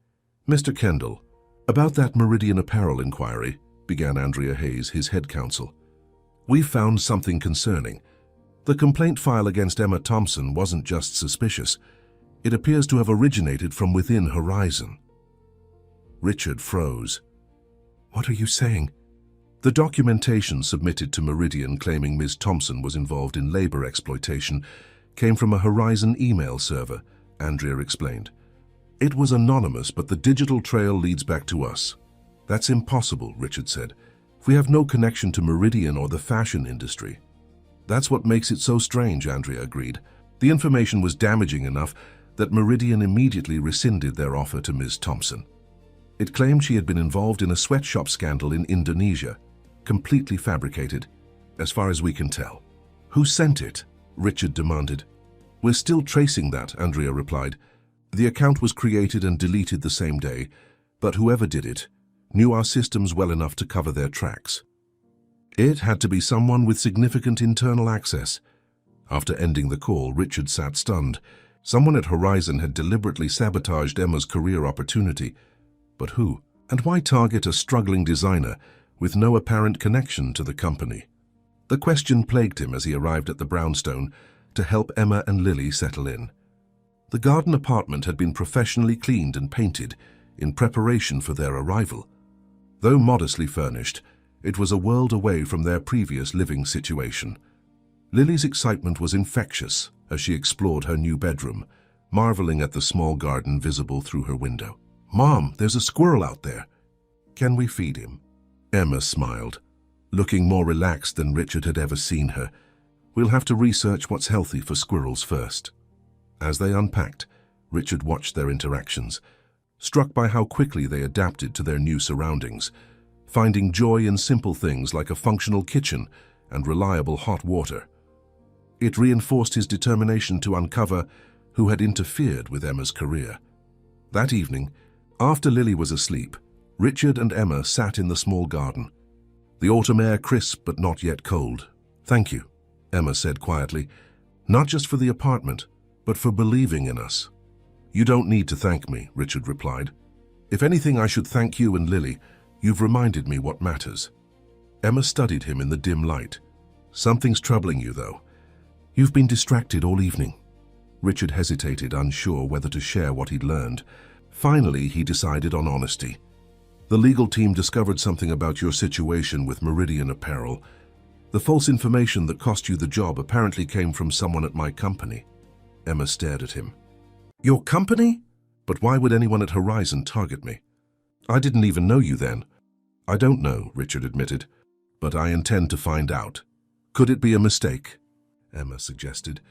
"Mr. Kendall, about that Meridian Apparel inquiry," began Andrea Hayes, his head counsel. "We found something concerning. The complaint file against Emma Thompson wasn't just suspicious. It appears to have originated from within Horizon." Richard froze. "What are you saying?" "The documentation submitted to Meridian claiming Ms. Thompson was involved in labor exploitation came from a Horizon email server," Andrea explained. "It was anonymous, but the digital trail leads back to us." "That's impossible," Richard said. "We have no connection to Meridian or the fashion industry." "That's what makes it so strange," Andrea agreed. "The information was damaging enough that Meridian immediately rescinded their offer to Ms. Thompson. It claimed she had been involved in a sweatshop scandal in Indonesia, completely fabricated, as far as we can tell." "Who sent it?" Richard demanded. "We're still tracing that," Andrea replied. "The account was created and deleted the same day, but whoever did it knew our systems well enough to cover their tracks. It had to be someone with significant internal access." After ending the call, Richard sat stunned. Someone at Horizon had deliberately sabotaged Emma's career opportunity. But who? And why target a struggling designer with no apparent connection to the company? The question plagued him as he arrived at the brownstone to help Emma and Lily settle in. The garden apartment had been professionally cleaned and painted in preparation for their arrival. Though modestly furnished, it was a world away from their previous living situation. Lily's excitement was infectious as she explored her new bedroom, marveling at the small garden visible through her window. "Mom, there's a squirrel out there. Can we feed him?" Emma smiled, looking more relaxed than Richard had ever seen her. "We'll have to research what's healthy for squirrels first." As they unpacked, Richard watched their interactions, struck by how quickly they adapted to their new surroundings, finding joy in simple things like a functional kitchen and reliable hot water. It reinforced his determination to uncover who had interfered with Emma's career. That evening, after Lily was asleep, Richard and Emma sat in the small garden. The autumn air crisp but not yet cold. "Thank you," Emma said quietly, "not just for the apartment, but for believing in us." "You don't need to thank me," Richard replied. "If anything, I should thank you and Lily. You've reminded me what matters." Emma studied him in the dim light. "Something's troubling you, though. You've been distracted all evening." Richard hesitated, unsure whether to share what he'd learned. Finally, he decided on honesty. "The legal team discovered something about your situation with Meridian Apparel. The false information that cost you the job apparently came from someone at my company." Emma stared at him. "Your company? But why would anyone at Horizon target me? I didn't even know you then." "I don't know," Richard admitted, "but I intend to find out." "Could it be a mistake?" Emma suggested.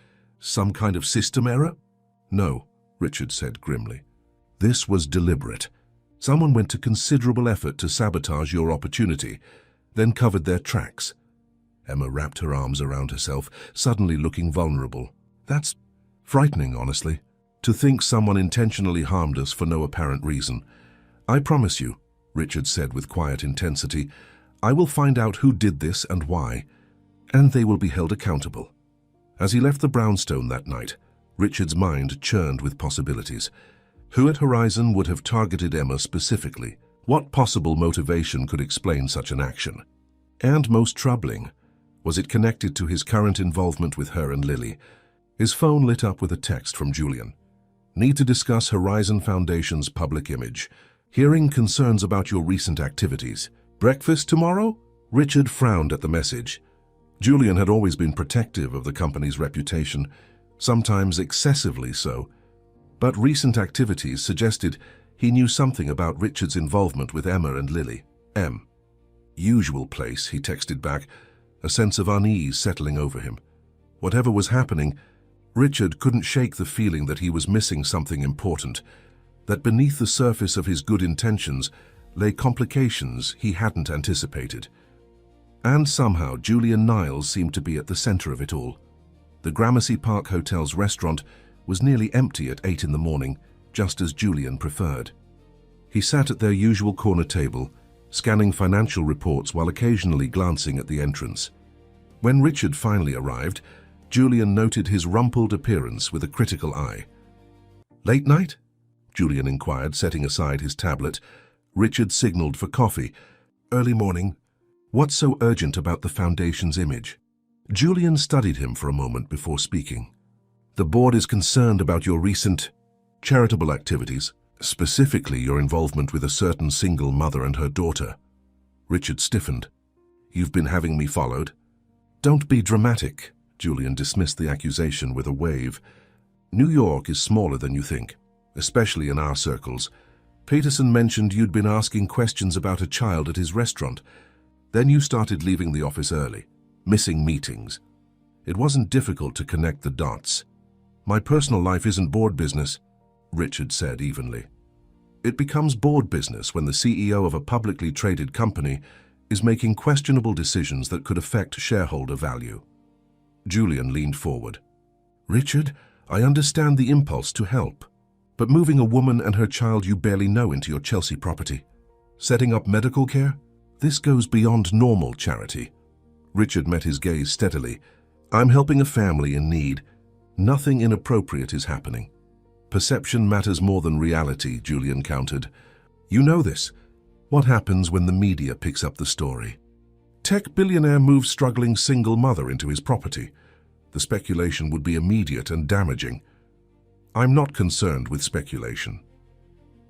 "Some kind of system error?" "No," Richard said grimly. "This was deliberate. Someone went to considerable effort to sabotage your opportunity, then covered their tracks." Emma wrapped her arms around herself, suddenly looking vulnerable. "That's frightening, honestly." To think someone intentionally harmed us for no apparent reason. I promise you, Richard said with quiet intensity, I will find out who did this and why, and they will be held accountable. As he left the brownstone that night, Richard's mind churned with possibilities. Who at Horizon would have targeted Emma specifically? What possible motivation could explain such an action? And most troubling, was it connected to his current involvement with her and Lily? His phone lit up with a text from Julian. Need to discuss Horizon Foundation's public image. Hearing concerns about your recent activities. Breakfast tomorrow? Richard frowned at the message. Julian had always been protective of the company's reputation, sometimes excessively so, but recent activities suggested he knew something about Richard's involvement with Emma and Lily. Usual place, he texted back, a sense of unease settling over him. Whatever was happening, Richard couldn't shake the feeling that he was missing something important, that beneath the surface of his good intentions lay complications he hadn't anticipated. And somehow Julian Niles seemed to be at the center of it all. The Gramercy Park Hotel's restaurant was nearly empty at 8 in the morning, just as Julian preferred. He sat at their usual corner table, scanning financial reports while occasionally glancing at the entrance. When Richard finally arrived, Julian noted his rumpled appearance with a critical eye. Late night? Julian inquired, setting aside his tablet. Richard signaled for coffee. Early morning. What's so urgent about the Foundation's image? Julian studied him for a moment before speaking. The board is concerned about your recent charitable activities, specifically your involvement with a certain single mother and her daughter. Richard stiffened. You've been having me followed? Don't be dramatic. Julian dismissed the accusation with a wave. New York is smaller than you think, especially in our circles. Peterson mentioned you'd been asking questions about a child at his restaurant. Then you started leaving the office early, missing meetings. It wasn't difficult to connect the dots. My personal life isn't board business, Richard said evenly. It becomes board business when the CEO of a publicly traded company is making questionable decisions that could affect shareholder value. Julian leaned forward. Richard, I understand the impulse to help, but moving a woman and her child you barely know into your Chelsea property, setting up medical care, this goes beyond normal charity. Richard met his gaze steadily. I'm helping a family in need. Nothing inappropriate is happening. Perception matters more than reality, Julian countered. You know this. What happens when the media picks up the story? Tech billionaire moves struggling single mother into his property. The speculation would be immediate and damaging. I'm not concerned with speculation.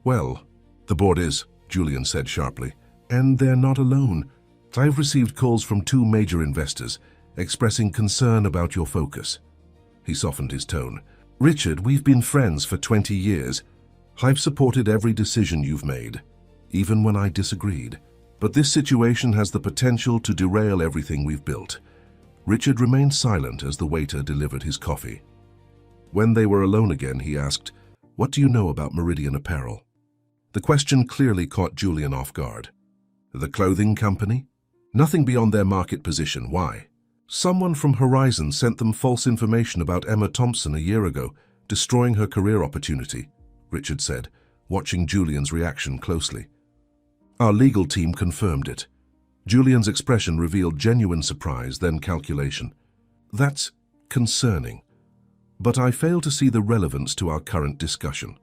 Well, the board is, Julian said sharply, and they're not alone. I've received calls from 2 major investors expressing concern about your focus. He softened his tone. Richard, we've been friends for 20 years. I've supported every decision you've made, even when I disagreed. But this situation has the potential to derail everything we've built. Richard remained silent as the waiter delivered his coffee. When they were alone again, he asked, What do you know about Meridian Apparel? The question clearly caught Julian off guard. The clothing company? Nothing beyond their market position. Why? Someone from Horizon sent them false information about Emma Thompson a year ago, destroying her career opportunity, Richard said, watching Julian's reaction closely. Our legal team confirmed it. Julian's expression revealed genuine surprise, then calculation. That's concerning, but I fail to see the relevance to our current discussion.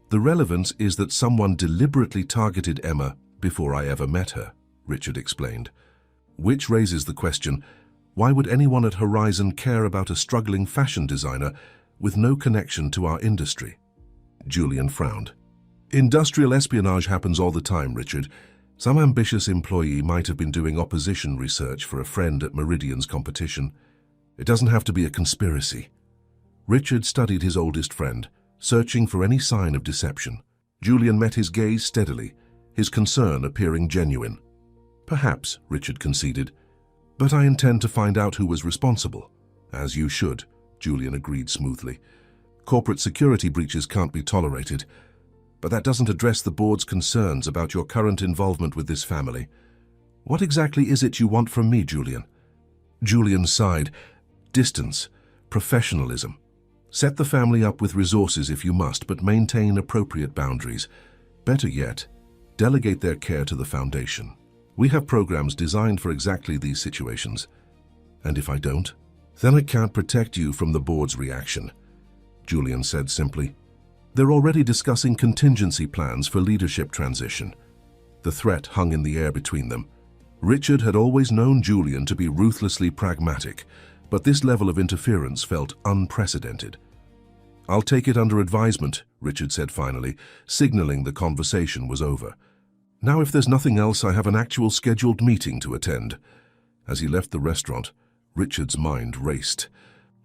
The relevance is that someone deliberately targeted Emma before I ever met her, Richard explained. Which raises the question, why would anyone at Horizon care about a struggling fashion designer with no connection to our industry? Julian frowned. Industrial espionage happens all the time, Richard. Some ambitious employee might have been doing opposition research for a friend at Meridian's competition. It doesn't have to be a conspiracy. Richard studied his oldest friend, searching for any sign of deception. Julian met his gaze steadily, his concern appearing genuine. Perhaps, Richard conceded, but I intend to find out who was responsible. As you should, Julian agreed smoothly. Corporate security breaches can't be tolerated, but that doesn't address the board's concerns about your current involvement with this family. What exactly is it you want from me, Julian? Julian sighed. Distance, professionalism, Set the family up with resources if you must, but maintain appropriate boundaries. Better yet, delegate their care to the foundation. We have programs designed for exactly these situations. And if I don't, then I can't protect you from the board's reaction, Julian said simply. They're already discussing contingency plans for leadership transition. The threat hung in the air between them. Richard had always known Julian to be ruthlessly pragmatic, but this level of interference felt unprecedented. I'll take it under advisement, Richard said finally, signaling the conversation was over. Now if there's nothing else, I have an actual scheduled meeting to attend. As he left the restaurant, Richard's mind raced.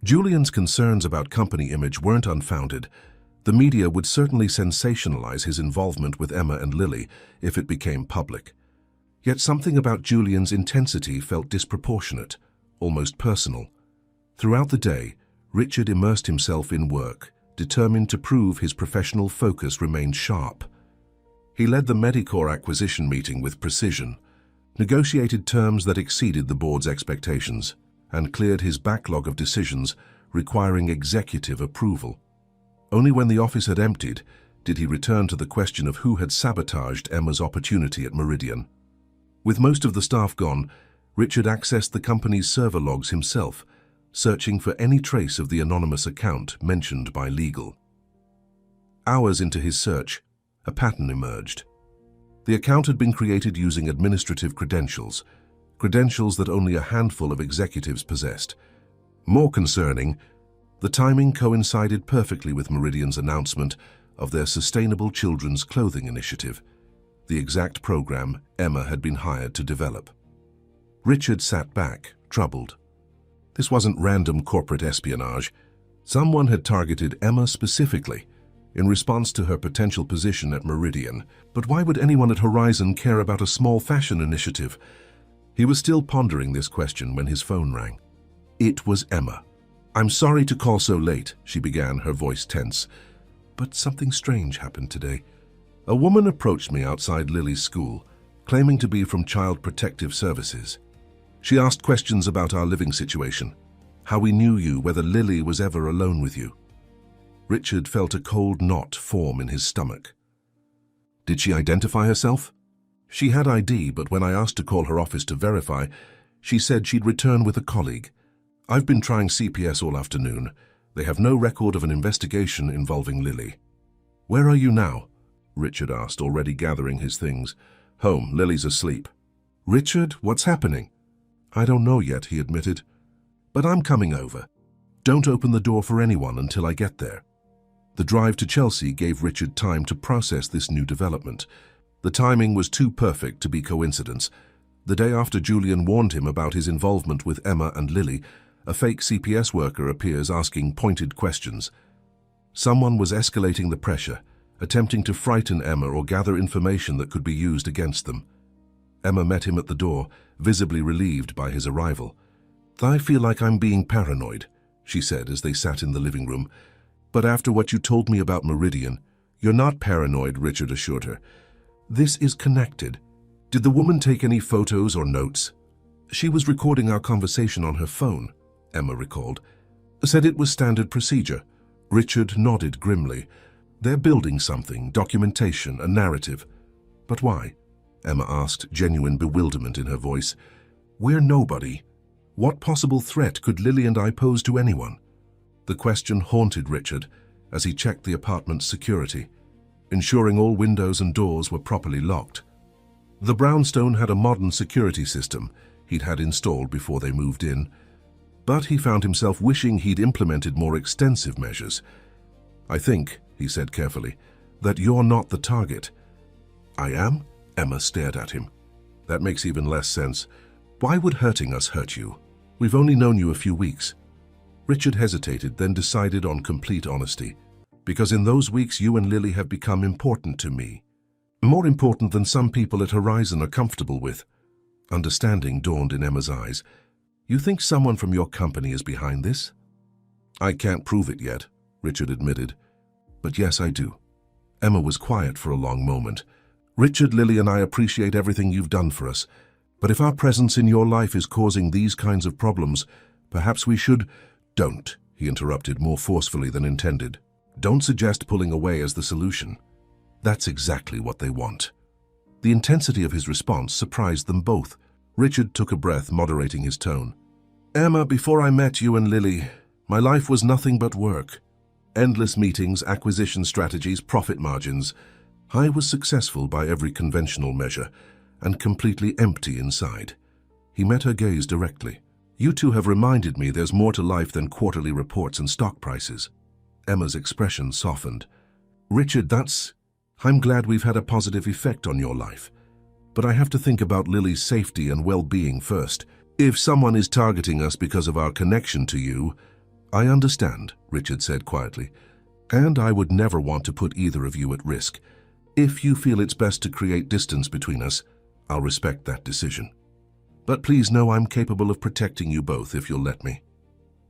Julian's concerns about company image weren't unfounded. The media would certainly sensationalize his involvement with Emma and Lily if it became public. Yet something about Julian's intensity felt disproportionate, almost personal. Throughout the day, Richard immersed himself in work, determined to prove his professional focus remained sharp. He led the Medicore acquisition meeting with precision, negotiated terms that exceeded the board's expectations, and cleared his backlog of decisions requiring executive approval. Only when the office had emptied did he return to the question of who had sabotaged Emma's opportunity at Meridian. With most of the staff gone, Richard accessed the company's server logs himself, searching for any trace of the anonymous account mentioned by legal. Hours into his search, a pattern emerged. The account had been created using administrative credentials that only a handful of executives possessed. More concerning, the timing coincided perfectly with Meridian's announcement of their Sustainable Children's Clothing Initiative, the exact program Emma had been hired to develop. Richard sat back, troubled. This wasn't random corporate espionage. Someone had targeted Emma specifically in response to her potential position at Meridian. But why would anyone at Horizon care about a small fashion initiative? He was still pondering this question when his phone rang. It was Emma. "I'm sorry to call so late," she began, her voice tense. "But something strange happened today. A woman approached me outside Lily's school, claiming to be from Child Protective Services. She asked questions about our living situation, how we knew you, whether Lily was ever alone with you." Richard felt a cold knot form in his stomach. "Did she identify herself?" "She had ID, but when I asked to call her office to verify, she said she'd return with a colleague. I've been trying CPS all afternoon. They have no record of an investigation involving Lily." "Where are you now?" Richard asked, already gathering his things. "Home. Lily's asleep." "Richard, what's happening?" "I don't know yet," he admitted. "But I'm coming over. Don't open the door for anyone until I get there." The drive to Chelsea gave Richard time to process this new development. The timing was too perfect to be coincidence. The day after Julian warned him about his involvement with Emma and Lily, a fake CPS worker appears asking pointed questions. Someone was escalating the pressure, attempting to frighten Emma or gather information that could be used against them. Emma met him at the door, visibly relieved by his arrival. "I feel like I'm being paranoid," she said as they sat in the living room. "But after what you told me about Meridian—" "You're not paranoid," Richard assured her. "This is connected. Did the woman take any photos or notes?" "She was recording our conversation on her phone," Emma recalled. "Said it was standard procedure." Richard nodded grimly. "They're building something, documentation, a narrative." "But why?" Emma asked, genuine bewilderment in her voice. "We're nobody. What possible threat could Lily and I pose to anyone?" The question haunted Richard as he checked the apartment's security, ensuring all windows and doors were properly locked. The brownstone had a modern security system he'd had installed before they moved in, but he found himself wishing he'd implemented more extensive measures. "I think," he said carefully, "that you're not the target." "I am?" Emma stared at him. "That makes even less sense. Why would hurting us hurt you? We've only known you a few weeks." Richard hesitated, then decided on complete honesty. "Because in those weeks you and Lily have become important to me. More important than some people at Horizon are comfortable with." Understanding dawned in Emma's eyes. "You think someone from your company is behind this?" "I can't prove it yet," Richard admitted. "But yes, I do." Emma was quiet for a long moment. "Richard, Lily and I appreciate everything you've done for us. But if our presence in your life is causing these kinds of problems, perhaps we should—" "Don't," he interrupted more forcefully than intended. Don't suggest pulling away as the solution. That's exactly what they want. The intensity of his response surprised them both. Richard took a breath, moderating his tone. Emma, before I met you and Lily, my life was nothing but work. Endless meetings, acquisition strategies, profit margins. I was successful by every conventional measure, and completely empty inside. He met her gaze directly. You two have reminded me there's more to life than quarterly reports and stock prices. Emma's expression softened. Richard, I'm glad we've had a positive effect on your life. But I have to think about Lily's safety and well-being first. If someone is targeting us because of our connection to you, I understand, Richard said quietly, and I would never want to put either of you at risk. If you feel it's best to create distance between us, I'll respect that decision. But please know I'm capable of protecting you both if you'll let me.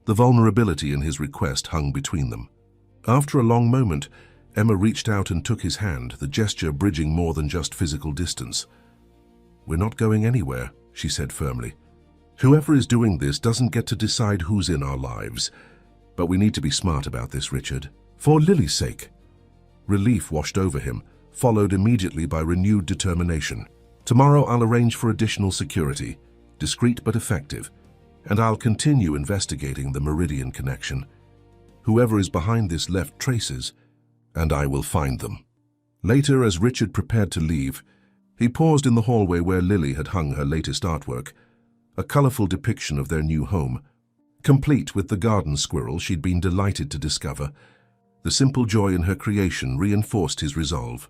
The vulnerability in his request hung between them. After a long moment, Emma reached out and took his hand, the gesture bridging more than just physical distance. We're not going anywhere, she said firmly. Whoever is doing this doesn't get to decide who's in our lives. But we need to be smart about this, Richard. For Lily's sake. Relief washed over him, followed immediately by renewed determination. Tomorrow I'll arrange for additional security, discreet but effective, and I'll continue investigating the Meridian connection. Whoever is behind this left traces, and I will find them. Later, as Richard prepared to leave, he paused in the hallway where Lily had hung her latest artwork, a colorful depiction of their new home, complete with the garden squirrel she'd been delighted to discover. The simple joy in her creation reinforced his resolve.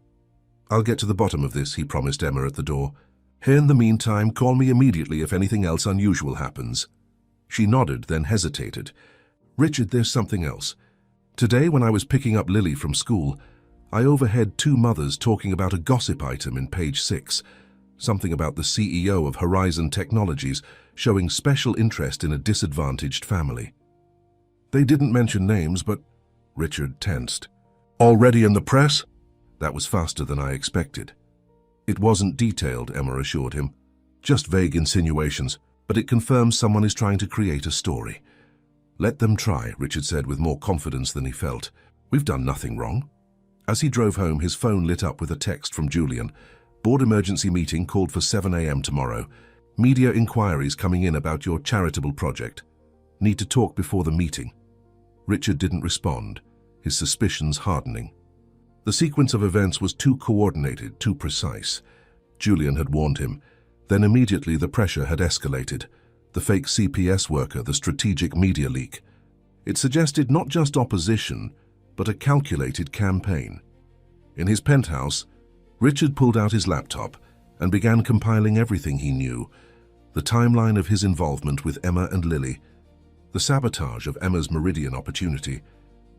I'll get to the bottom of this, he promised Emma at the door. In the meantime, call me immediately if anything else unusual happens. She nodded, then hesitated. Richard, there's something else. Today, when I was picking up Lily from school, I overheard two mothers talking about a gossip item in page 6, something about the CEO of Horizon Technologies showing special interest in a disadvantaged family. They didn't mention names, but Richard tensed. Already in the press? That was faster than I expected. It wasn't detailed, Emma assured him. Just vague insinuations, but it confirms someone is trying to create a story. Let them try, Richard said with more confidence than he felt. We've done nothing wrong. As he drove home, his phone lit up with a text from Julian. Board emergency meeting called for 7 a.m. tomorrow. Media inquiries coming in about your charitable project. Need to talk before the meeting. Richard didn't respond, his suspicions hardening. The sequence of events was too coordinated, too precise. Julian had warned him. Then immediately the pressure had escalated. The fake CPS worker, the strategic media leak. It suggested not just opposition, but a calculated campaign. In his penthouse, Richard pulled out his laptop and began compiling everything he knew. The timeline of his involvement with Emma and Lily, the sabotage of Emma's Meridian opportunity,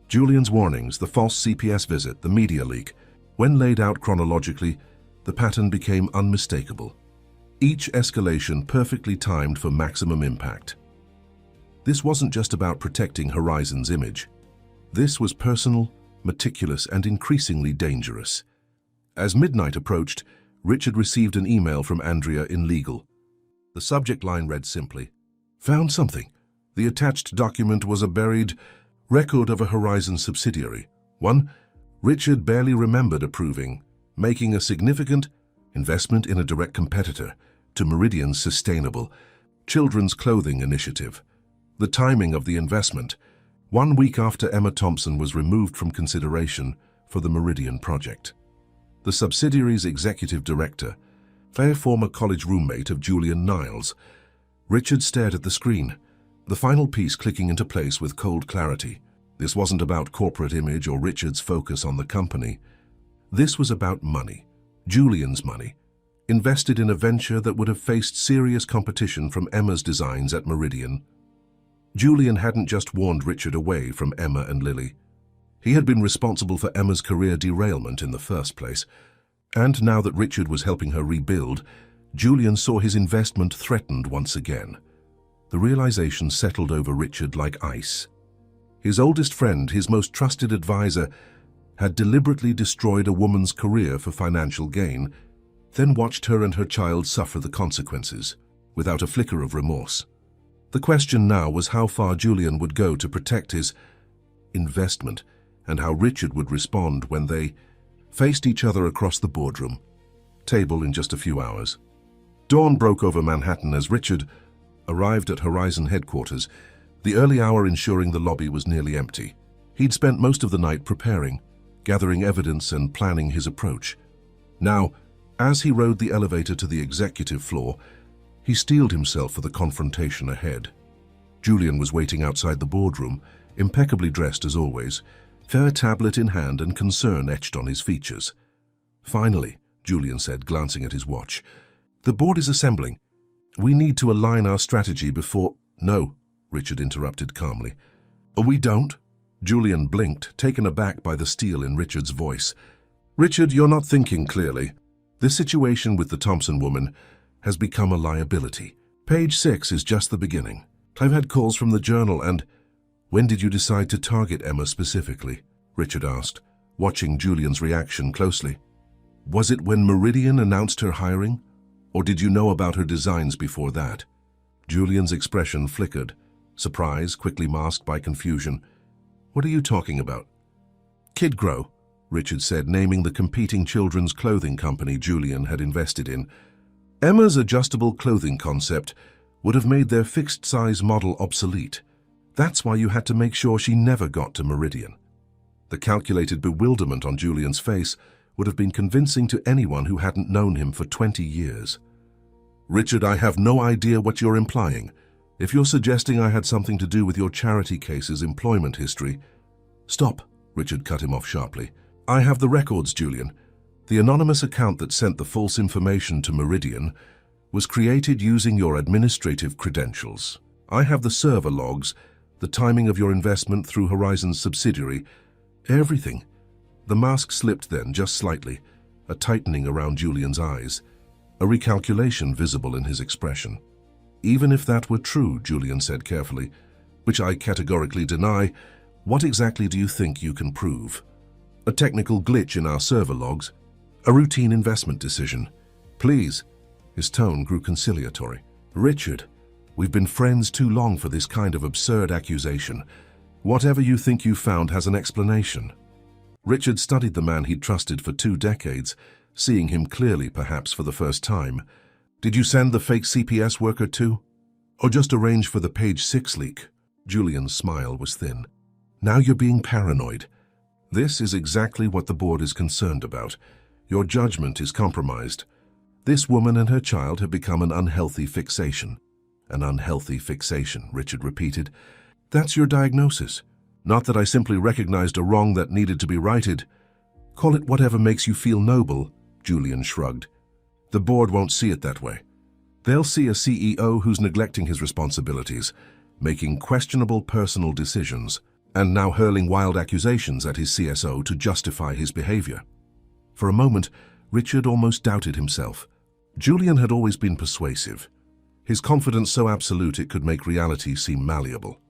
Julian's warnings, the false CPS visit, the media leak. When laid out chronologically, the pattern became unmistakable. Each escalation perfectly timed for maximum impact. This wasn't just about protecting Horizon's image. This was personal, meticulous, and increasingly dangerous. As midnight approached, Richard received an email from Andrea in legal. The subject line read simply, "Found something." The attached document was a buried record of a Horizon subsidiary, one Richard barely remembered approving, making a significant investment in a direct competitor to Meridian's sustainable children's clothing initiative. The timing of the investment, 1 week after Emma Thompson was removed from consideration for the Meridian project. The subsidiary's executive director, a former college roommate of Julian Niles. Richard stared at the screen, the final piece clicking into place with cold clarity. This wasn't about corporate image or Richard's focus on the company. This was about money, Julian's money, invested in a venture that would have faced serious competition from Emma's designs at Meridian. Julian hadn't just warned Richard away from Emma and Lily. He had been responsible for Emma's career derailment in the first place. And now that Richard was helping her rebuild, Julian saw his investment threatened once again. The realization settled over Richard like ice. His oldest friend, his most trusted advisor, had deliberately destroyed a woman's career for financial gain, then watched her and her child suffer the consequences, without a flicker of remorse. The question now was how far Julian would go to protect his investment, and how Richard would respond when they faced each other across the boardroom table in just a few hours. Dawn broke over Manhattan as Richard arrived at Horizon headquarters, the early hour ensuring the lobby was nearly empty. He'd spent most of the night preparing, gathering evidence and planning his approach. Now, as he rode the elevator to the executive floor, he steeled himself for the confrontation ahead. Julian was waiting outside the boardroom, impeccably dressed as always, fair tablet in hand and concern etched on his features. "Finally," Julian said, glancing at his watch. "The board is assembling. We need to align our strategy before—" "No," Richard interrupted calmly. "We don't?" Julian blinked, taken aback by the steel in Richard's voice. "Richard, you're not thinking clearly. This situation with the Thompson woman has become a liability. Page 6 is just the beginning. I've had calls from the Journal and—" "When did you decide to target Emma specifically?" Richard asked, watching Julian's reaction closely. "Was it when Meridian announced her hiring? Or did you know about her designs before that?" Julian's expression flickered, surprise quickly masked by confusion. "What are you talking about?" "Kidgrow," Richard said, naming the competing children's clothing company Julian had invested in. "Emma's adjustable clothing concept would have made their fixed-size model obsolete. That's why you had to make sure she never got to Meridian." The calculated bewilderment on Julian's face would have been convincing to anyone who hadn't known him for 20 years. "Richard, I have no idea what you're implying. If you're suggesting I had something to do with your charity case's employment history—" "Stop," Richard cut him off sharply. "I have the records, Julian. The anonymous account that sent the false information to Meridian was created using your administrative credentials. I have the server logs, the timing of your investment through Horizon's subsidiary, everything." The mask slipped then, just slightly, a tightening around Julian's eyes, a recalculation visible in his expression. "Even if that were true," Julian said carefully, "which I categorically deny, what exactly do you think you can prove? A technical glitch in our server logs? A routine investment decision? Please." His tone grew conciliatory. "Richard, we've been friends too long for this kind of absurd accusation. Whatever you think you found has an explanation." Richard studied the man he'd trusted for 2 decades, seeing him clearly perhaps for the first time. "Did you send the fake CPS worker too? Or just arrange for the page 6 leak?" Julian's smile was thin. "Now you're being paranoid. This is exactly what the board is concerned about. Your judgment is compromised. This woman and her child have become an unhealthy fixation." "An unhealthy fixation," Richard repeated. "That's your diagnosis. Not that I simply recognized a wrong that needed to be righted." "Call it whatever makes you feel noble," Julian shrugged. "The board won't see it that way. They'll see a CEO who's neglecting his responsibilities, making questionable personal decisions, and now hurling wild accusations at his CSO to justify his behavior." For a moment, Richard almost doubted himself. Julian had always been persuasive, his confidence so absolute it could make reality seem malleable.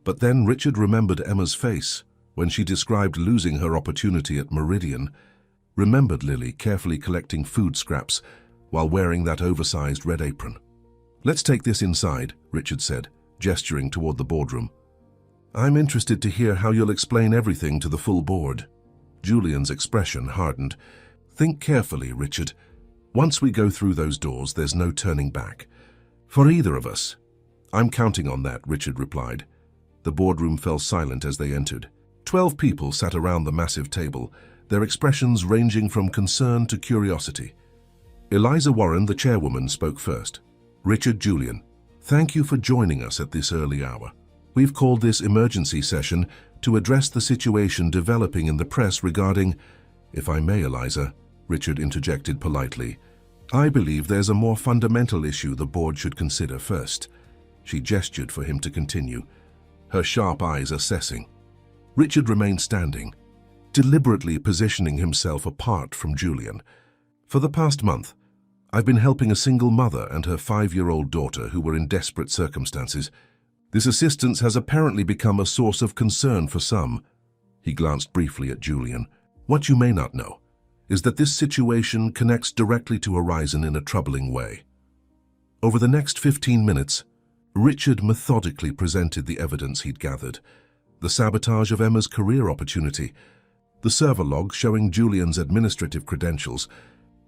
But then Richard remembered Emma's face when she described losing her opportunity at Meridian, remembered Lily carefully collecting food scraps while wearing that oversized red apron. "Let's take this inside," Richard said, gesturing toward the boardroom. "I'm interested to hear how you'll explain everything to the full board." Julian's expression hardened. "Think carefully, Richard. Once we go through those doors, there's no turning back. For either of us." "I'm counting on that," Richard replied. The boardroom fell silent as they entered. 12 people sat around the massive table, their expressions ranging from concern to curiosity. Eliza Warren, the chairwoman, spoke first. "Richard, Julian, thank you for joining us at this early hour. We've called this emergency session to address the situation developing in the press regarding—" "If I may, Eliza," Richard interjected politely, "I believe there's a more fundamental issue the board should consider first." She gestured for him to continue, her sharp eyes assessing. Richard remained standing, deliberately positioning himself apart from Julian. "For the past month, I've been helping a single mother and her 5-year-old daughter who were in desperate circumstances. This assistance has apparently become a source of concern for some." He glanced briefly at Julian. "What you may not know is that this situation connects directly to Horizon in a troubling way. Over the next 15 minutes, Richard methodically presented the evidence he'd gathered. The sabotage of Emma's career opportunity, the server logs showing Julian's administrative credentials,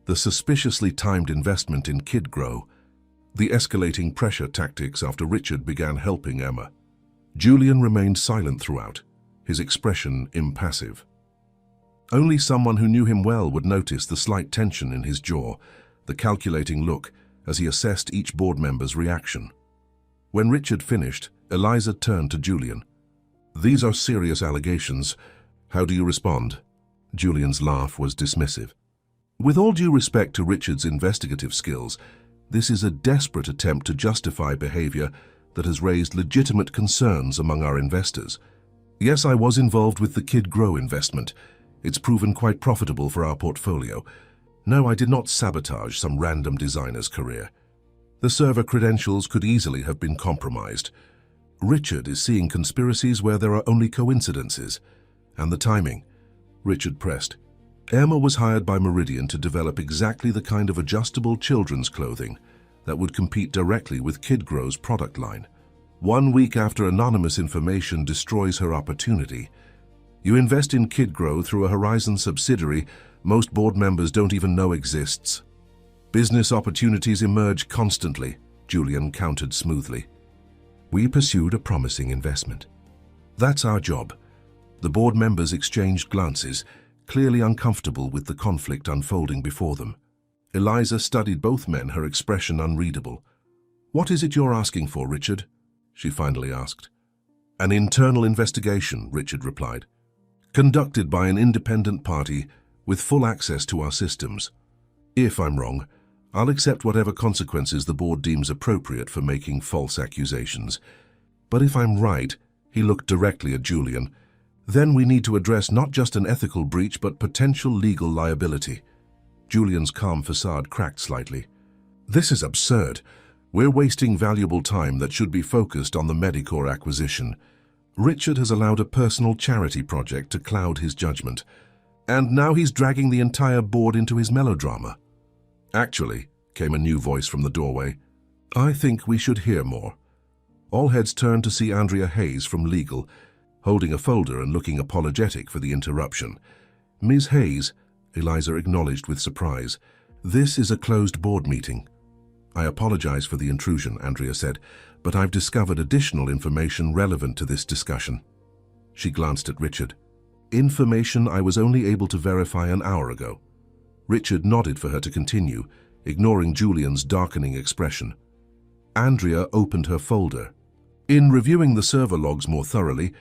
the suspiciously timed investment in KidGrow, the escalating pressure tactics after Richard began helping Emma. Julian remained silent throughout, his expression impassive. Only someone who knew him well would notice the slight tension in his jaw, the calculating look as he assessed each board member's reaction. When Richard finished, Eliza turned to Julian. "These are serious allegations. How do you respond?" Julian's laugh was dismissive. "With all due respect to Richard's investigative skills, this is a desperate attempt to justify behavior that has raised legitimate concerns among our investors. Yes, I was involved with the KidGrow investment. It's proven quite profitable for our portfolio. No, I did not sabotage some random designer's career. The server credentials could easily have been compromised. Richard is seeing conspiracies where there are only coincidences. And the timing," Richard pressed. "Emma was hired by Meridian to develop exactly the kind of adjustable children's clothing that would compete directly with KidGrow's product line. 1 week after anonymous information destroys her opportunity. You invest in KidGrow through a Horizon subsidiary most board members don't even know exists. Business opportunities emerge constantly," Julian countered smoothly. "We pursued a promising investment. That's our job." The board members exchanged glances, clearly uncomfortable with the conflict unfolding before them. Eliza studied both men, her expression unreadable. "What is it you're asking for, Richard?" she finally asked. "An internal investigation," Richard replied, "conducted by an independent party with full access to our systems. If I'm wrong, I'll accept whatever consequences the board deems appropriate for making false accusations. But if I'm right," he looked directly at Julian, "then we need to address not just an ethical breach but potential legal liability." Julian's calm facade cracked slightly. "This is absurd. We're wasting valuable time that should be focused on the Medicore acquisition. Richard has allowed a personal charity project to cloud his judgment, and now he's dragging the entire board into his melodrama." "Actually," came a new voice from the doorway, "I think we should hear more." All heads turned to see Andrea Hayes from legal, holding a folder and looking apologetic for the interruption. "Ms. Hayes," Eliza acknowledged with surprise, "this is a closed board meeting." "I apologize for the intrusion," Andrea said, "but I've discovered additional information relevant to this discussion." She glanced at Richard. "Information I was only able to verify an hour ago." Richard nodded for her to continue, ignoring Julian's darkening expression. Andrea opened her folder. "In reviewing the server logs more thoroughly,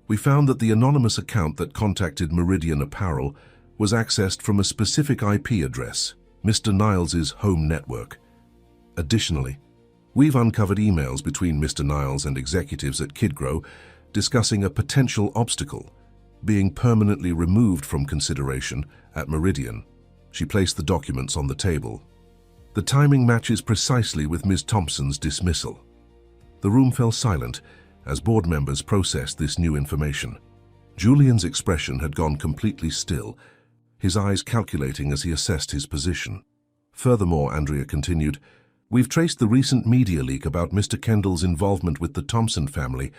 we found that the anonymous account that contacted Meridian Apparel was accessed from a specific IP address, Mr. Niles's home network. Additionally, we've uncovered emails between Mr. Niles and executives at KidGrow discussing a potential obstacle, being permanently removed from consideration at Meridian." She placed the documents on the table. "The timing matches precisely with Ms. Thompson's dismissal." The room fell silent as board members processed this new information. Julian's expression had gone completely still, his eyes calculating as he assessed his position. "Furthermore," Andrea continued, "we've traced the recent media leak about Mr. Kendall's involvement with the Thompson family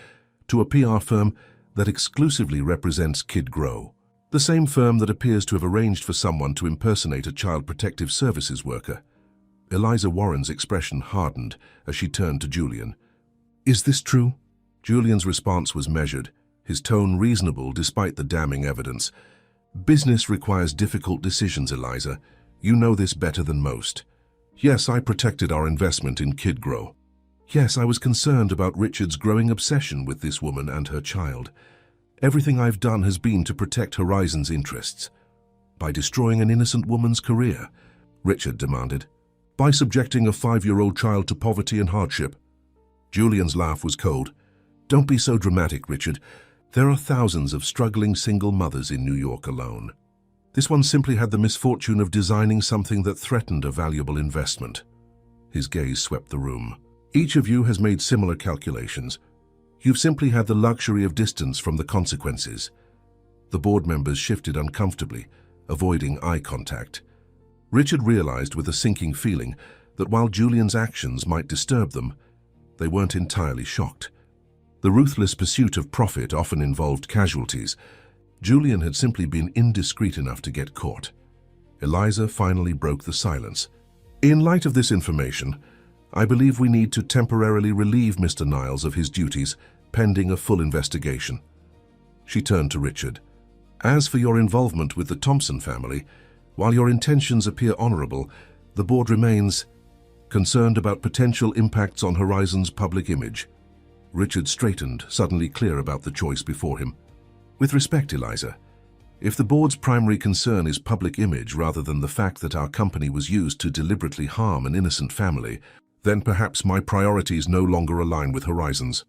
to a PR firm that exclusively represents KidGrow, the same firm that appears to have arranged for someone to impersonate a Child Protective Services worker." Eliza Warren's expression hardened as she turned to Julian. "Is this true?" Julian's response was measured, his tone reasonable despite the damning evidence. "Business requires difficult decisions, Eliza. You know this better than most. Yes, I protected our investment in KidGrow. Yes, I was concerned about Richard's growing obsession with this woman and her child. Everything I've done has been to protect Horizon's interests. By destroying an innocent woman's career," Richard demanded. "By subjecting a 5-year-old child to poverty and hardship." Julian's laugh was cold. "Don't be so dramatic, Richard. There are thousands of struggling single mothers in New York alone. This one simply had the misfortune of designing something that threatened a valuable investment." His gaze swept the room. "Each of you has made similar calculations. You've simply had the luxury of distance from the consequences." The board members shifted uncomfortably, avoiding eye contact. Richard realized with a sinking feeling that while Julian's actions might disturb them, they weren't entirely shocked. The ruthless pursuit of profit often involved casualties. Julian had simply been indiscreet enough to get caught. Eliza finally broke the silence. In light of this information, I believe we need to temporarily relieve Mr. Niles of his duties, pending a full investigation. She turned to Richard. As for your involvement with the Thompson family, while your intentions appear honorable, the board remains concerned about potential impacts on Horizon's public image. Richard straightened, suddenly clear about the choice before him. With respect, Eliza, if the board's primary concern is public image rather than the fact that our company was used to deliberately harm an innocent family, then perhaps my priorities no longer align with Horizon's.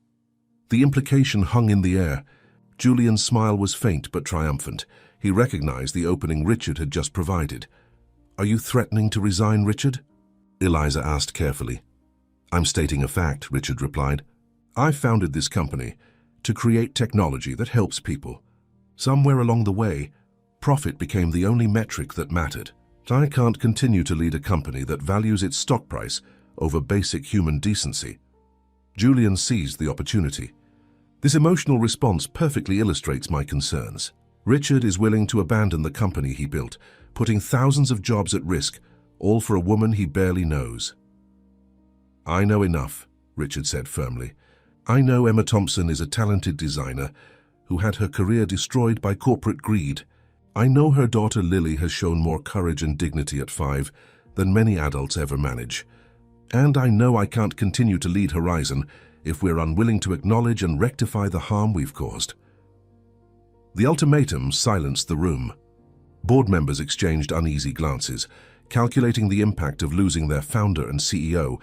The implication hung in the air. Julian's smile was faint but triumphant. He recognized the opening Richard had just provided. Are you threatening to resign, Richard? Eliza asked carefully. I'm stating a fact, Richard replied. I founded this company to create technology that helps people. Somewhere along the way, profit became the only metric that mattered. I can't continue to lead a company that values its stock price over basic human decency. Julian seized the opportunity. This emotional response perfectly illustrates my concerns. Richard is willing to abandon the company he built, putting thousands of jobs at risk, all for a woman he barely knows. I know enough, Richard said firmly. I know Emma Thompson is a talented designer who had her career destroyed by corporate greed. I know her daughter Lily has shown more courage and dignity at 5 than many adults ever manage. And I know I can't continue to lead Horizon if we're unwilling to acknowledge and rectify the harm we've caused. The ultimatum silenced the room. Board members exchanged uneasy glances, calculating the impact of losing their founder and CEO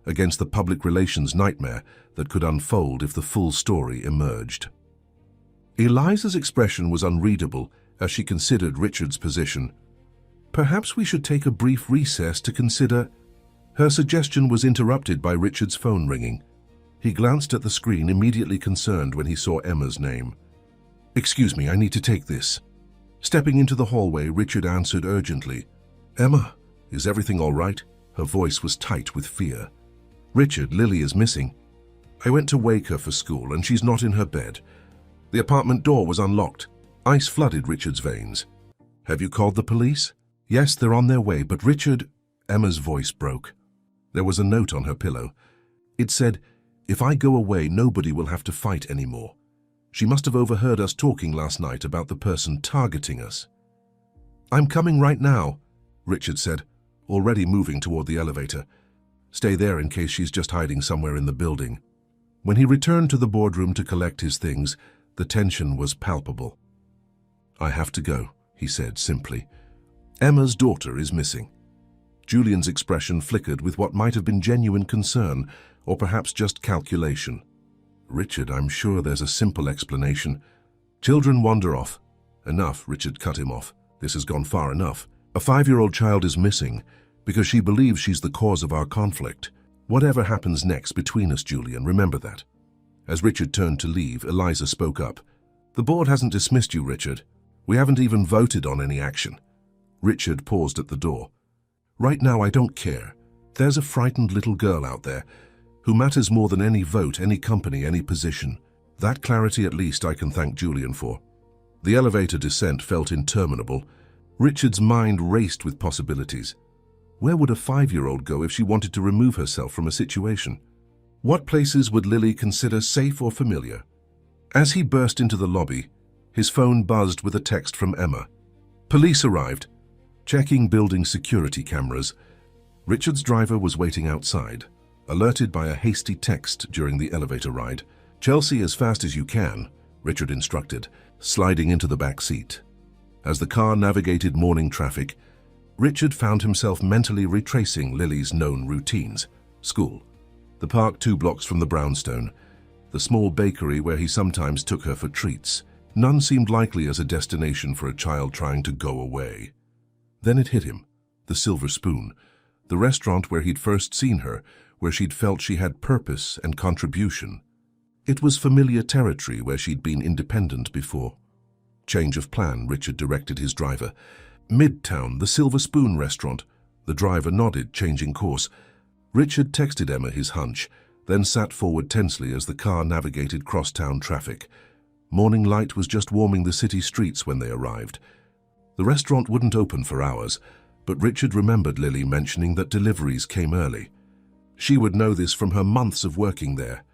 against the public relations nightmare that could unfold if the full story emerged. Eliza's expression was unreadable as she considered Richard's position. Perhaps we should take a brief recess to consider. Her suggestion was interrupted by Richard's phone ringing. He glanced at the screen, immediately concerned when he saw Emma's name. Excuse me, I need to take this. Stepping into the hallway, Richard answered urgently. Emma, is everything all right? Her voice was tight with fear. Richard, Lily is missing. I went to wake her for school and she's not in her bed. The apartment door was unlocked. Ice flooded Richard's veins. Have you called the police? Yes, they're on their way, but Richard... Emma's voice broke. There was a note on her pillow. It said, if I go away, nobody will have to fight anymore. She must have overheard us talking last night about the person targeting us. I'm coming right now, Richard said, already moving toward the elevator. Stay there in case she's just hiding somewhere in the building. When he returned to the boardroom to collect his things, the tension was palpable. I have to go, he said simply. Emma's daughter is missing. Julian's expression flickered with what might have been genuine concern, or perhaps just calculation. Richard, I'm sure there's a simple explanation. Children wander off. Enough, Richard cut him off. This has gone far enough. A 5-year-old child is missing because she believes she's the cause of our conflict. Whatever happens next between us, Julian, remember that. As Richard turned to leave, Eliza spoke up. The board hasn't dismissed you, Richard. We haven't even voted on any action. Richard paused at the door. Right now, I don't care. There's a frightened little girl out there who matters more than any vote, any company, any position. That clarity at least I can thank Julian for. The elevator descent felt interminable. Richard's mind raced with possibilities. Where would a 5-year-old go if she wanted to remove herself from a situation? What places would Lily consider safe or familiar? As he burst into the lobby, his phone buzzed with a text from Emma. Police arrived. Checking building security cameras. Richard's driver was waiting outside, alerted by a hasty text during the elevator ride. Chelsea as fast as you can, Richard instructed, sliding into the back seat. As the car navigated morning traffic, Richard found himself mentally retracing Lily's known routines. School, the park 2 blocks from the brownstone, the small bakery where he sometimes took her for treats. None seemed likely as a destination for a child trying to go away. Then it hit him, the Silver Spoon, the restaurant where he'd first seen her, where she'd felt she had purpose and contribution. It was familiar territory where she'd been independent before. Change of plan, Richard directed his driver. Midtown, the Silver Spoon restaurant. The driver nodded, changing course. Richard texted Emma his hunch. then sat forward tensely as the car navigated crosstown traffic. Morning light was just warming the city streets when they arrived. The restaurant wouldn't open for hours, but Richard remembered Lily mentioning that deliveries came early. She would know this from her months of working there.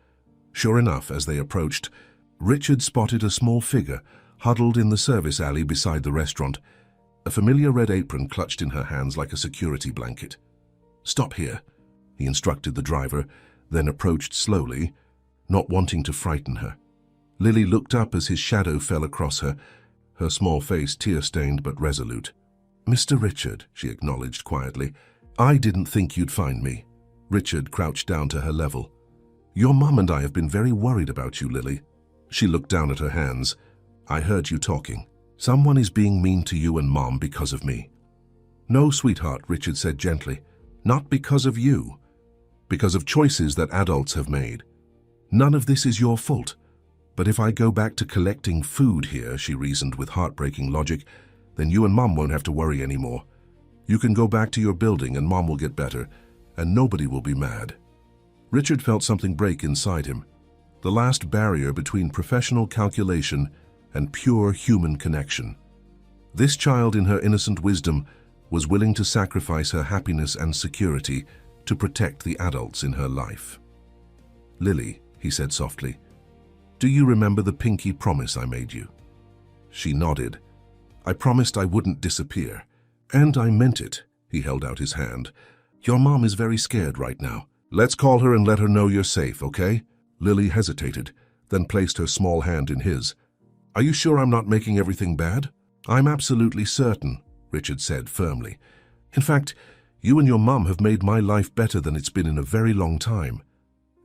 Sure enough, as they approached, Richard spotted a small figure huddled in the service alley beside the restaurant, a familiar red apron clutched in her hands like a security blanket. "Stop here," he instructed the driver, then approached slowly, not wanting to frighten her. Lily looked up as his shadow fell across her, her small face tear-stained but resolute. "Mr. Richard," she acknowledged quietly, "I didn't think you'd find me." Richard crouched down to her level. "Your mum and I have been very worried about you, Lily." She looked down at her hands. "I heard you talking. Someone is being mean to you and Mom because of me." "No, sweetheart," Richard said gently. "Not because of you. Because of choices that adults have made. None of this is your fault. But if I go back to collecting food here," she reasoned with heartbreaking logic, "then you and Mom won't have to worry anymore. You can go back to your building and Mom will get better, and nobody will be mad." Richard felt something break inside him. The last barrier between professional calculation and pure human connection. This child, in her innocent wisdom, was willing to sacrifice her happiness and security to protect the adults in her life. "Lily," he said softly, "do you remember the pinky promise I made you?" She nodded. "I promised I wouldn't disappear. And I meant it." He held out his hand. "Your mom is very scared right now. Let's call her and let her know you're safe, okay?" Lily hesitated, then placed her small hand in his. "Are you sure I'm not making everything bad?" "I'm absolutely certain," Richard said firmly. "In fact, you and your mum have made my life better than it's been in a very long time."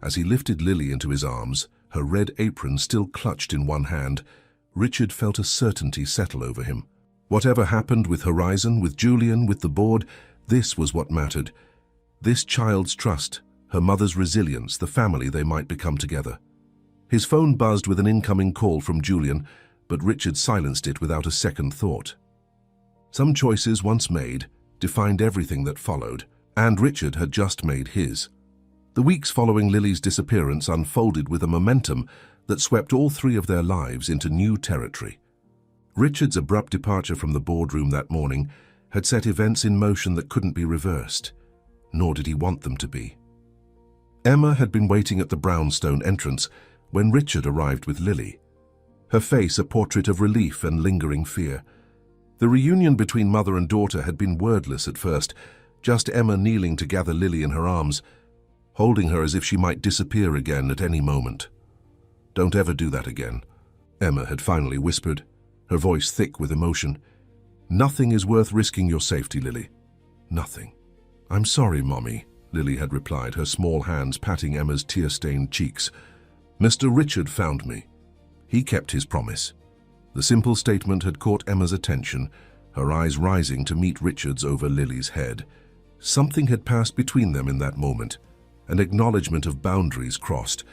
As he lifted Lily into his arms, her red apron still clutched in one hand, Richard felt a certainty settle over him. Whatever happened with Horizon, with Julian, with the board, this was what mattered. This child's trust, her mother's resilience, the family they might become together. His phone buzzed with an incoming call from Julian, but Richard silenced it without a second thought. Some choices once made defined everything that followed, and Richard had just made his. The weeks following Lily's disappearance unfolded with a momentum that swept all three of their lives into new territory. Richard's abrupt departure from the boardroom that morning had set events in motion that couldn't be reversed, nor did he want them to be. Emma had been waiting at the brownstone entrance when Richard arrived with Lily, her face a portrait of relief and lingering fear. The reunion between mother and daughter had been wordless at first, just Emma kneeling to gather Lily in her arms, holding her as if she might disappear again at any moment. "Don't ever do that again," Emma had finally whispered, her voice thick with emotion. "Nothing is worth risking your safety, Lily. Nothing." "I'm sorry, Mommy," Lily had replied, her small hands patting Emma's tear-stained cheeks. "Mr. Richard found me. He kept his promise." The simple statement had caught Emma's attention, her eyes rising to meet Richard's over Lily's head. Something had passed between them in that moment, an acknowledgement of boundaries crossed,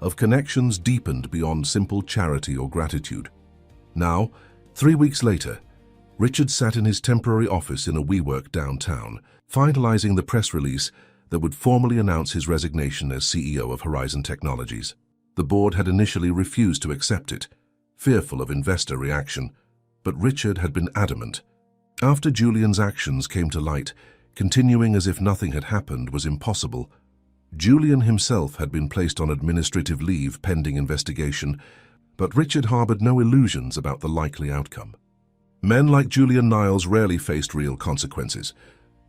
of connections deepened beyond simple charity or gratitude. Now, 3 weeks later, Richard sat in his temporary office in a WeWork downtown, finalizing the press release that would formally announce his resignation as CEO of Horizon Technologies. The board had initially refused to accept it, fearful of investor reaction, but Richard had been adamant. After Julian's actions came to light, continuing as if nothing had happened was impossible. Julian himself had been placed on administrative leave pending investigation, but Richard harbored no illusions about the likely outcome. Men like Julian Niles rarely faced real consequences.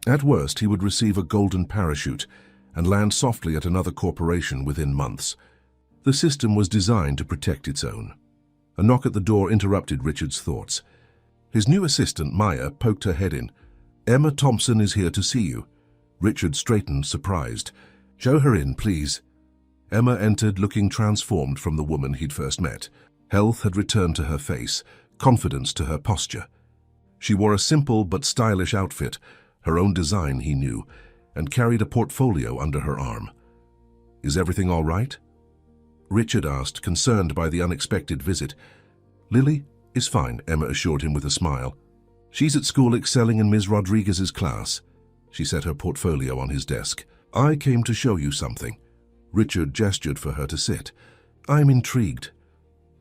At worst, he would receive a golden parachute and land softly at another corporation within months. The system was designed to protect its own. A knock at the door interrupted Richard's thoughts. His new assistant, Maya, poked her head in. "Emma Thompson is here to see you." Richard straightened, surprised. "Show her in, please." Emma entered, looking transformed from the woman he'd first met. Health had returned to her face, confidence to her posture. She wore a simple but stylish outfit, her own design, he knew, and carried a portfolio under her arm. "Is everything all right?" Richard asked, concerned by the unexpected visit. "Lily is fine," Emma assured him with a smile. "She's at school excelling in Ms. Rodriguez's class." She set her portfolio on his desk. "I came to show you something." Richard gestured for her to sit. "I'm intrigued."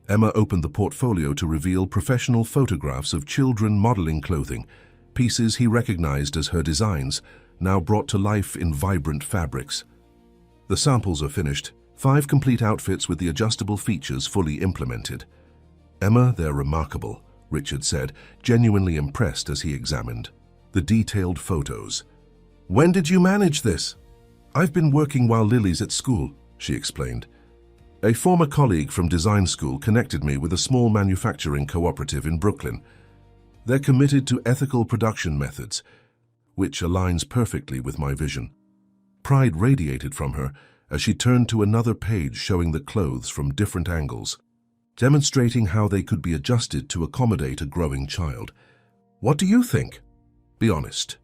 Emma opened the portfolio to reveal professional photographs of children modeling clothing, pieces he recognized as her designs, now brought to life in vibrant fabrics. The samples are finished, 5 complete outfits with the adjustable features fully implemented. "Emma, they're remarkable," Richard said, genuinely impressed as he examined the detailed photos. "When did you manage this?" "I've been working while Lily's at school," she explained. "A former colleague from design school connected me with a small manufacturing cooperative in Brooklyn. They're committed to ethical production methods, which aligns perfectly with my vision." Pride radiated from her as she turned to another page showing the clothes from different angles, demonstrating how they could be adjusted to accommodate a growing child. "What do you think?" "Be honest."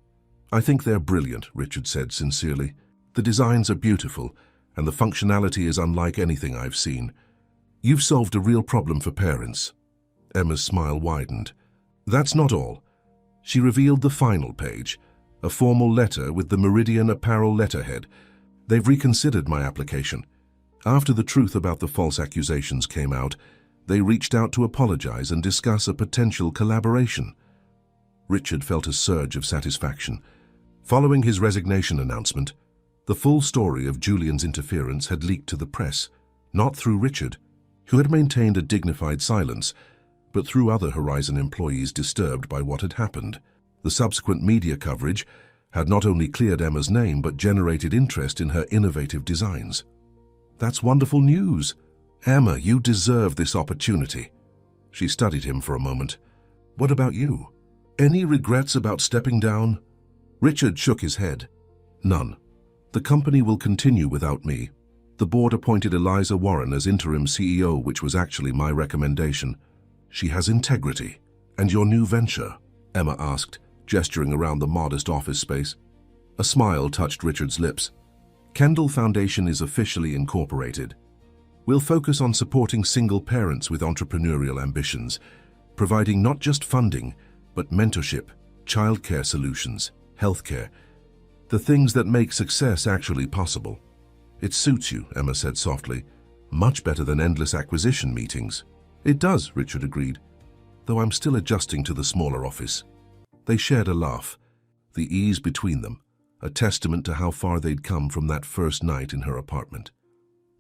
"I think they're brilliant," Richard said sincerely. "The designs are beautiful, and the functionality is unlike anything I've seen. You've solved a real problem for parents." Emma's smile widened. "That's not all." She revealed the final page, a formal letter with the Meridian Apparel letterhead. "They've reconsidered my application. After the truth about the false accusations came out, they reached out to apologize and discuss a potential collaboration." Richard felt a surge of satisfaction. Following his resignation announcement, the full story of Julian's interference had leaked to the press, not through Richard, who had maintained a dignified silence, but through other Horizon employees disturbed by what had happened. The subsequent media coverage had not only cleared Emma's name but generated interest in her innovative designs. "That's wonderful news. Emma, you deserve this opportunity." She studied him for a moment. "What about you? Any regrets about stepping down?" Richard shook his head. "None. The company will continue without me. The board appointed Eliza Warren as interim CEO, which was actually my recommendation." "She has integrity. And your new venture?" Emma asked, gesturing around the modest office space. A smile touched Richard's lips. "Kendall Foundation is officially incorporated. We'll focus on supporting single parents with entrepreneurial ambitions, providing not just funding, but mentorship, childcare solutions, healthcare, the things that make success actually possible." "It suits you," Emma said softly. "Much better than endless acquisition meetings." "It does," Richard agreed, "though I'm still adjusting to the smaller office." They shared a laugh, the ease between them, a testament to how far they'd come from that first night in her apartment.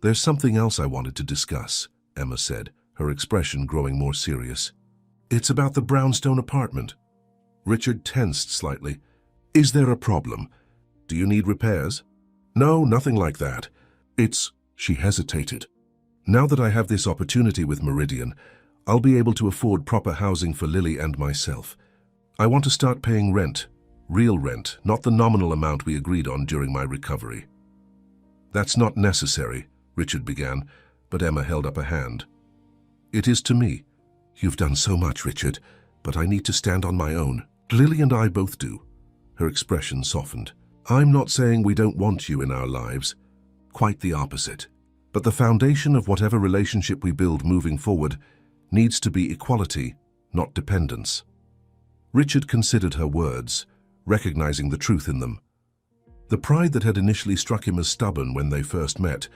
"There's something else I wanted to discuss," Emma said, her expression growing more serious. "It's about the brownstone apartment." Richard tensed slightly. "Is there a problem? Do you need repairs?" "No, nothing like that. It's—" She hesitated. "Now that I have this opportunity with Meridian, I'll be able to afford proper housing for Lily and myself. I want to start paying rent, real rent, not the nominal amount we agreed on during my recovery." "That's not necessary," Richard began, but Emma held up a hand. "It is to me. You've done so much, Richard, but I need to stand on my own. Lily and I both do." Her expression softened. "I'm not saying we don't want you in our lives. Quite the opposite. But the foundation of whatever relationship we build moving forward needs to be equality, not dependence." Richard considered her words, recognizing the truth in them. The pride that had initially struck him as stubborn when they first met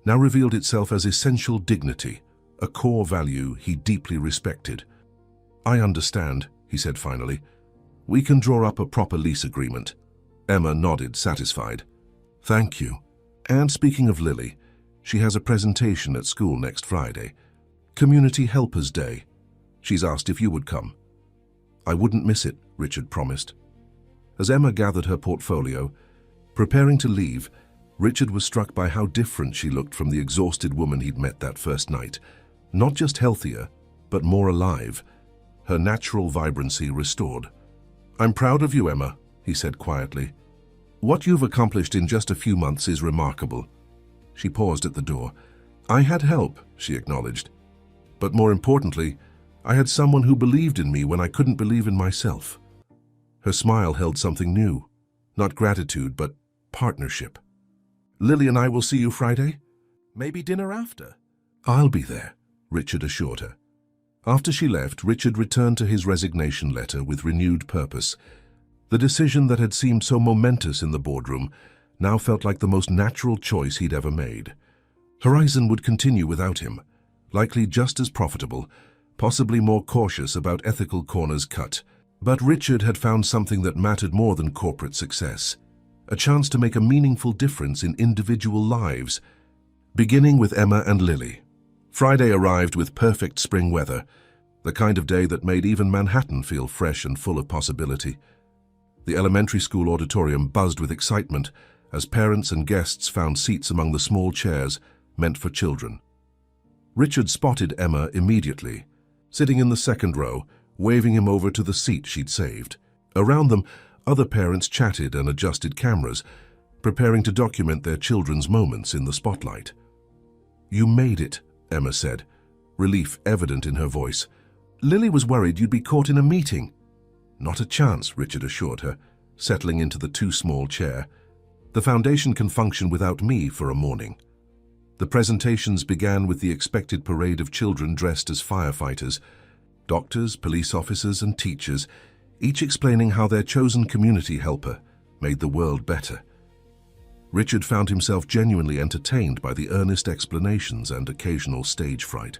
now revealed itself as essential dignity, a core value he deeply respected. "I understand," he said finally. "We can draw up a proper lease agreement." Emma nodded, satisfied. "Thank you. And speaking of Lily, she has a presentation at school next Friday. Community Helpers Day. She's asked if you would come." "I wouldn't miss it," Richard promised. As Emma gathered her portfolio, preparing to leave, Richard was struck by how different she looked from the exhausted woman he'd met that first night. Not just healthier, but more alive, her natural vibrancy restored. "I'm proud of you, Emma," he said quietly. "What you've accomplished in just a few months is remarkable." She paused at the door. "I had help," she acknowledged. "But more importantly, I had someone who believed in me when I couldn't believe in myself." Her smile held something new. Not gratitude, but partnership. "Lily and I will see you Friday? Maybe dinner after?" "I'll be there," Richard assured her. After she left, Richard returned to his resignation letter with renewed purpose. The decision that had seemed so momentous in the boardroom now felt like the most natural choice he'd ever made. Horizon would continue without him, likely just as profitable, possibly more cautious about ethical corners cut. But Richard had found something that mattered more than corporate success, a chance to make a meaningful difference in individual lives, beginning with Emma and Lily. Friday arrived with perfect spring weather, the kind of day that made even Manhattan feel fresh and full of possibility. The elementary school auditorium buzzed with excitement as parents and guests found seats among the small chairs meant for children. Richard spotted Emma immediately, sitting in the second row, waving him over to the seat she'd saved. Around them, other parents chatted and adjusted cameras, preparing to document their children's moments in the spotlight. "You made it," Emma said, relief evident in her voice. "Lily was worried you'd be caught in a meeting." "Not a chance," Richard assured her, settling into the too small chair. "The foundation can function without me for a morning." The presentations began with the expected parade of children dressed as firefighters, doctors, police officers, and teachers, each explaining how their chosen community helper made the world better. Richard found himself genuinely entertained by the earnest explanations and occasional stage fright.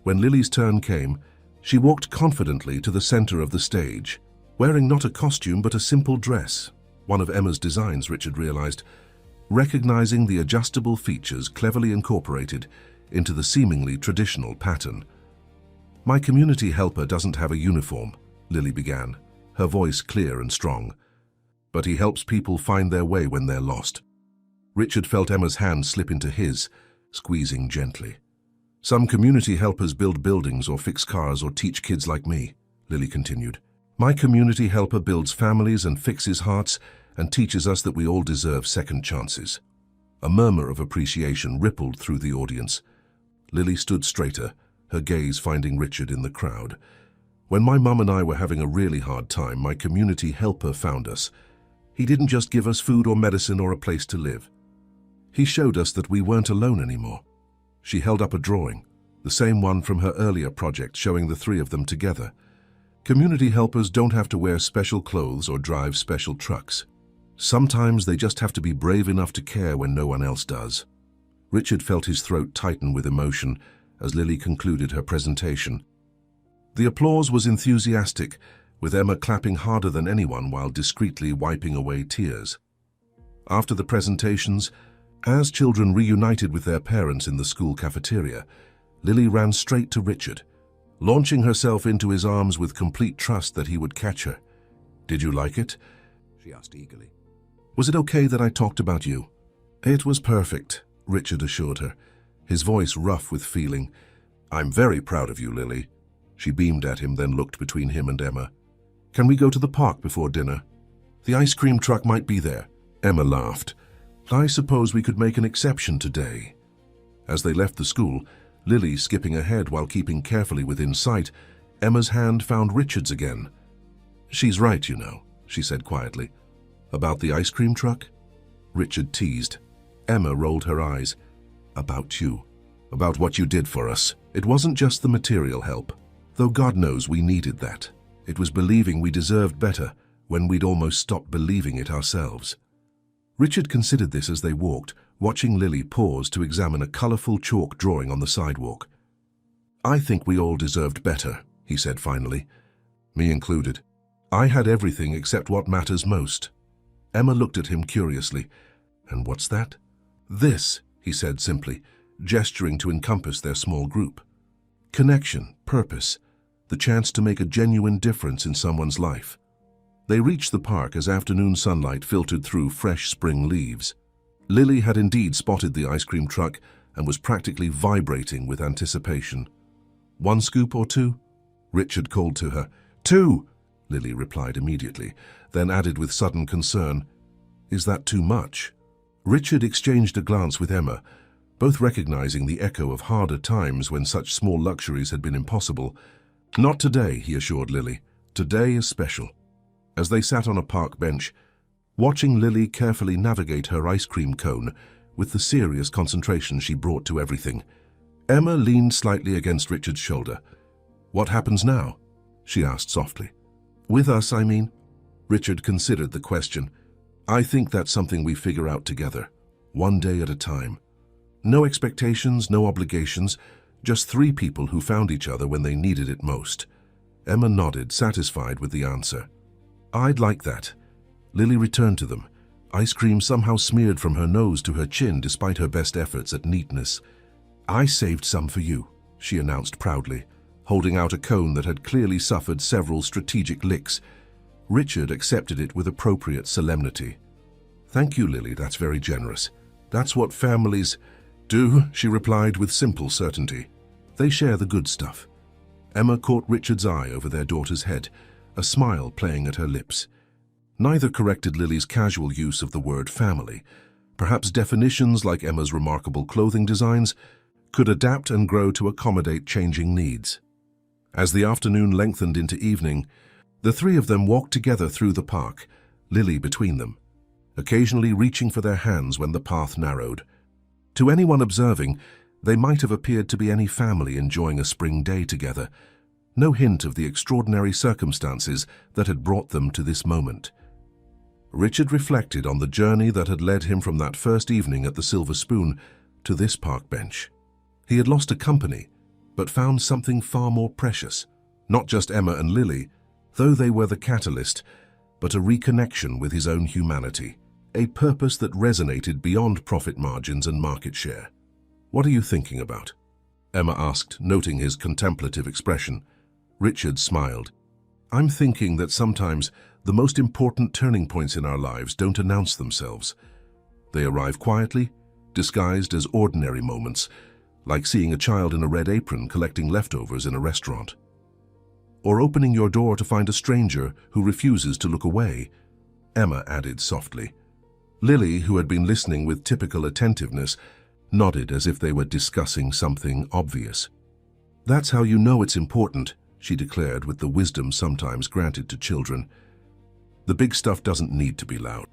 When Lily's turn came, she walked confidently to the center of the stage, wearing not a costume but a simple dress, one of Emma's designs, Richard realized, recognizing the adjustable features cleverly incorporated into the seemingly traditional pattern. "My community helper doesn't have a uniform," Lily began, her voice clear and strong. "But he helps people find their way when they're lost." Richard felt Emma's hand slip into his, squeezing gently. "Some community helpers build buildings or fix cars or teach kids like me," Lily continued. "My community helper builds families and fixes hearts and teaches us that we all deserve second chances." A murmur of appreciation rippled through the audience. Lily stood straighter, her gaze finding Richard in the crowd. "When my mum and I were having a really hard time, my community helper found us. He didn't just give us food or medicine or a place to live. He showed us that we weren't alone anymore." She held up a drawing, the same one from her earlier project showing the three of them together. "Community helpers don't have to wear special clothes or drive special trucks. Sometimes they just have to be brave enough to care when no one else does." Richard felt his throat tighten with emotion as Lily concluded her presentation. The applause was enthusiastic, with Emma clapping harder than anyone while discreetly wiping away tears. After the presentations, as children reunited with their parents in the school cafeteria, Lily ran straight to Richard, launching herself into his arms with complete trust that he would catch her. "Did you like it?" she asked eagerly. "Was it okay that I talked about you?" "It was perfect," Richard assured her, his voice rough with feeling. "I'm very proud of you, Lily." She beamed at him, then looked between him and Emma. "Can we go to the park before dinner? The ice cream truck might be there." Emma laughed. "I suppose we could make an exception today." As they left the school, Lily skipping ahead while keeping carefully within sight, Emma's hand found Richard's again. "She's right, you know," she said quietly. "About the ice cream truck?" Richard teased. Emma rolled her eyes. "About you. About what you did for us. It wasn't just the material help, though God knows we needed that. It was believing we deserved better when we'd almost stopped believing it ourselves." Richard considered this as they walked, watching Lily pause to examine a colorful chalk drawing on the sidewalk. "I think we all deserved better," he said finally. "Me included. I had everything except what matters most." Emma looked at him curiously. "And what's that?" "This," he said simply, gesturing to encompass their small group. "Connection, purpose, the chance to make a genuine difference in someone's life." They reached the park as afternoon sunlight filtered through fresh spring leaves. Lily had indeed spotted the ice cream truck and was practically vibrating with anticipation. "One scoop or two?" Richard called to her. "Two!" Lily replied immediately, then added with sudden concern, "Is that too much?" Richard exchanged a glance with Emma, both recognizing the echo of harder times when such small luxuries had been impossible. "Not today," he assured Lily. "Today is special." As they sat on a park bench, watching Lily carefully navigate her ice cream cone with the serious concentration she brought to everything, Emma leaned slightly against Richard's shoulder. "What happens now?" she asked softly. "With us, I mean?" Richard considered the question. I think that's something we figure out together, one day at a time. No expectations, no obligations, just three people who found each other when they needed it most. Emma nodded, satisfied with the answer. I'd like that. Lily returned to them. Ice cream somehow smeared from her nose to her chin despite her best efforts at neatness. I saved some for you, she announced proudly, holding out a cone that had clearly suffered several strategic licks. Richard accepted it with appropriate solemnity. Thank you, Lily, that's very generous. That's what families do, she replied with simple certainty. They share the good stuff. Emma caught Richard's eye over their daughter's head, a smile playing at her lips. Neither corrected Lily's casual use of the word family. Perhaps definitions like Emma's remarkable clothing designs could adapt and grow to accommodate changing needs. As the afternoon lengthened into evening, the three of them walked together through the park, Lily between them, occasionally reaching for their hands when the path narrowed. To anyone observing, they might have appeared to be any family enjoying a spring day together, no hint of the extraordinary circumstances that had brought them to this moment. Richard reflected on the journey that had led him from that first evening at the Silver Spoon to this park bench. He had lost a company, but found something far more precious, not just Emma and Lily, though they were the catalyst, but a reconnection with his own humanity, a purpose that resonated beyond profit margins and market share. What are you thinking about? Emma asked, noting his contemplative expression. Richard smiled. I'm thinking that sometimes the most important turning points in our lives don't announce themselves. They arrive quietly, disguised as ordinary moments, like seeing a child in a red apron collecting leftovers in a restaurant. Or opening your door to find a stranger who refuses to look away, Emma added softly. Lily, who had been listening with typical attentiveness, nodded as if they were discussing something obvious. That's how you know it's important, she declared with the wisdom sometimes granted to children. The big stuff doesn't need to be loud.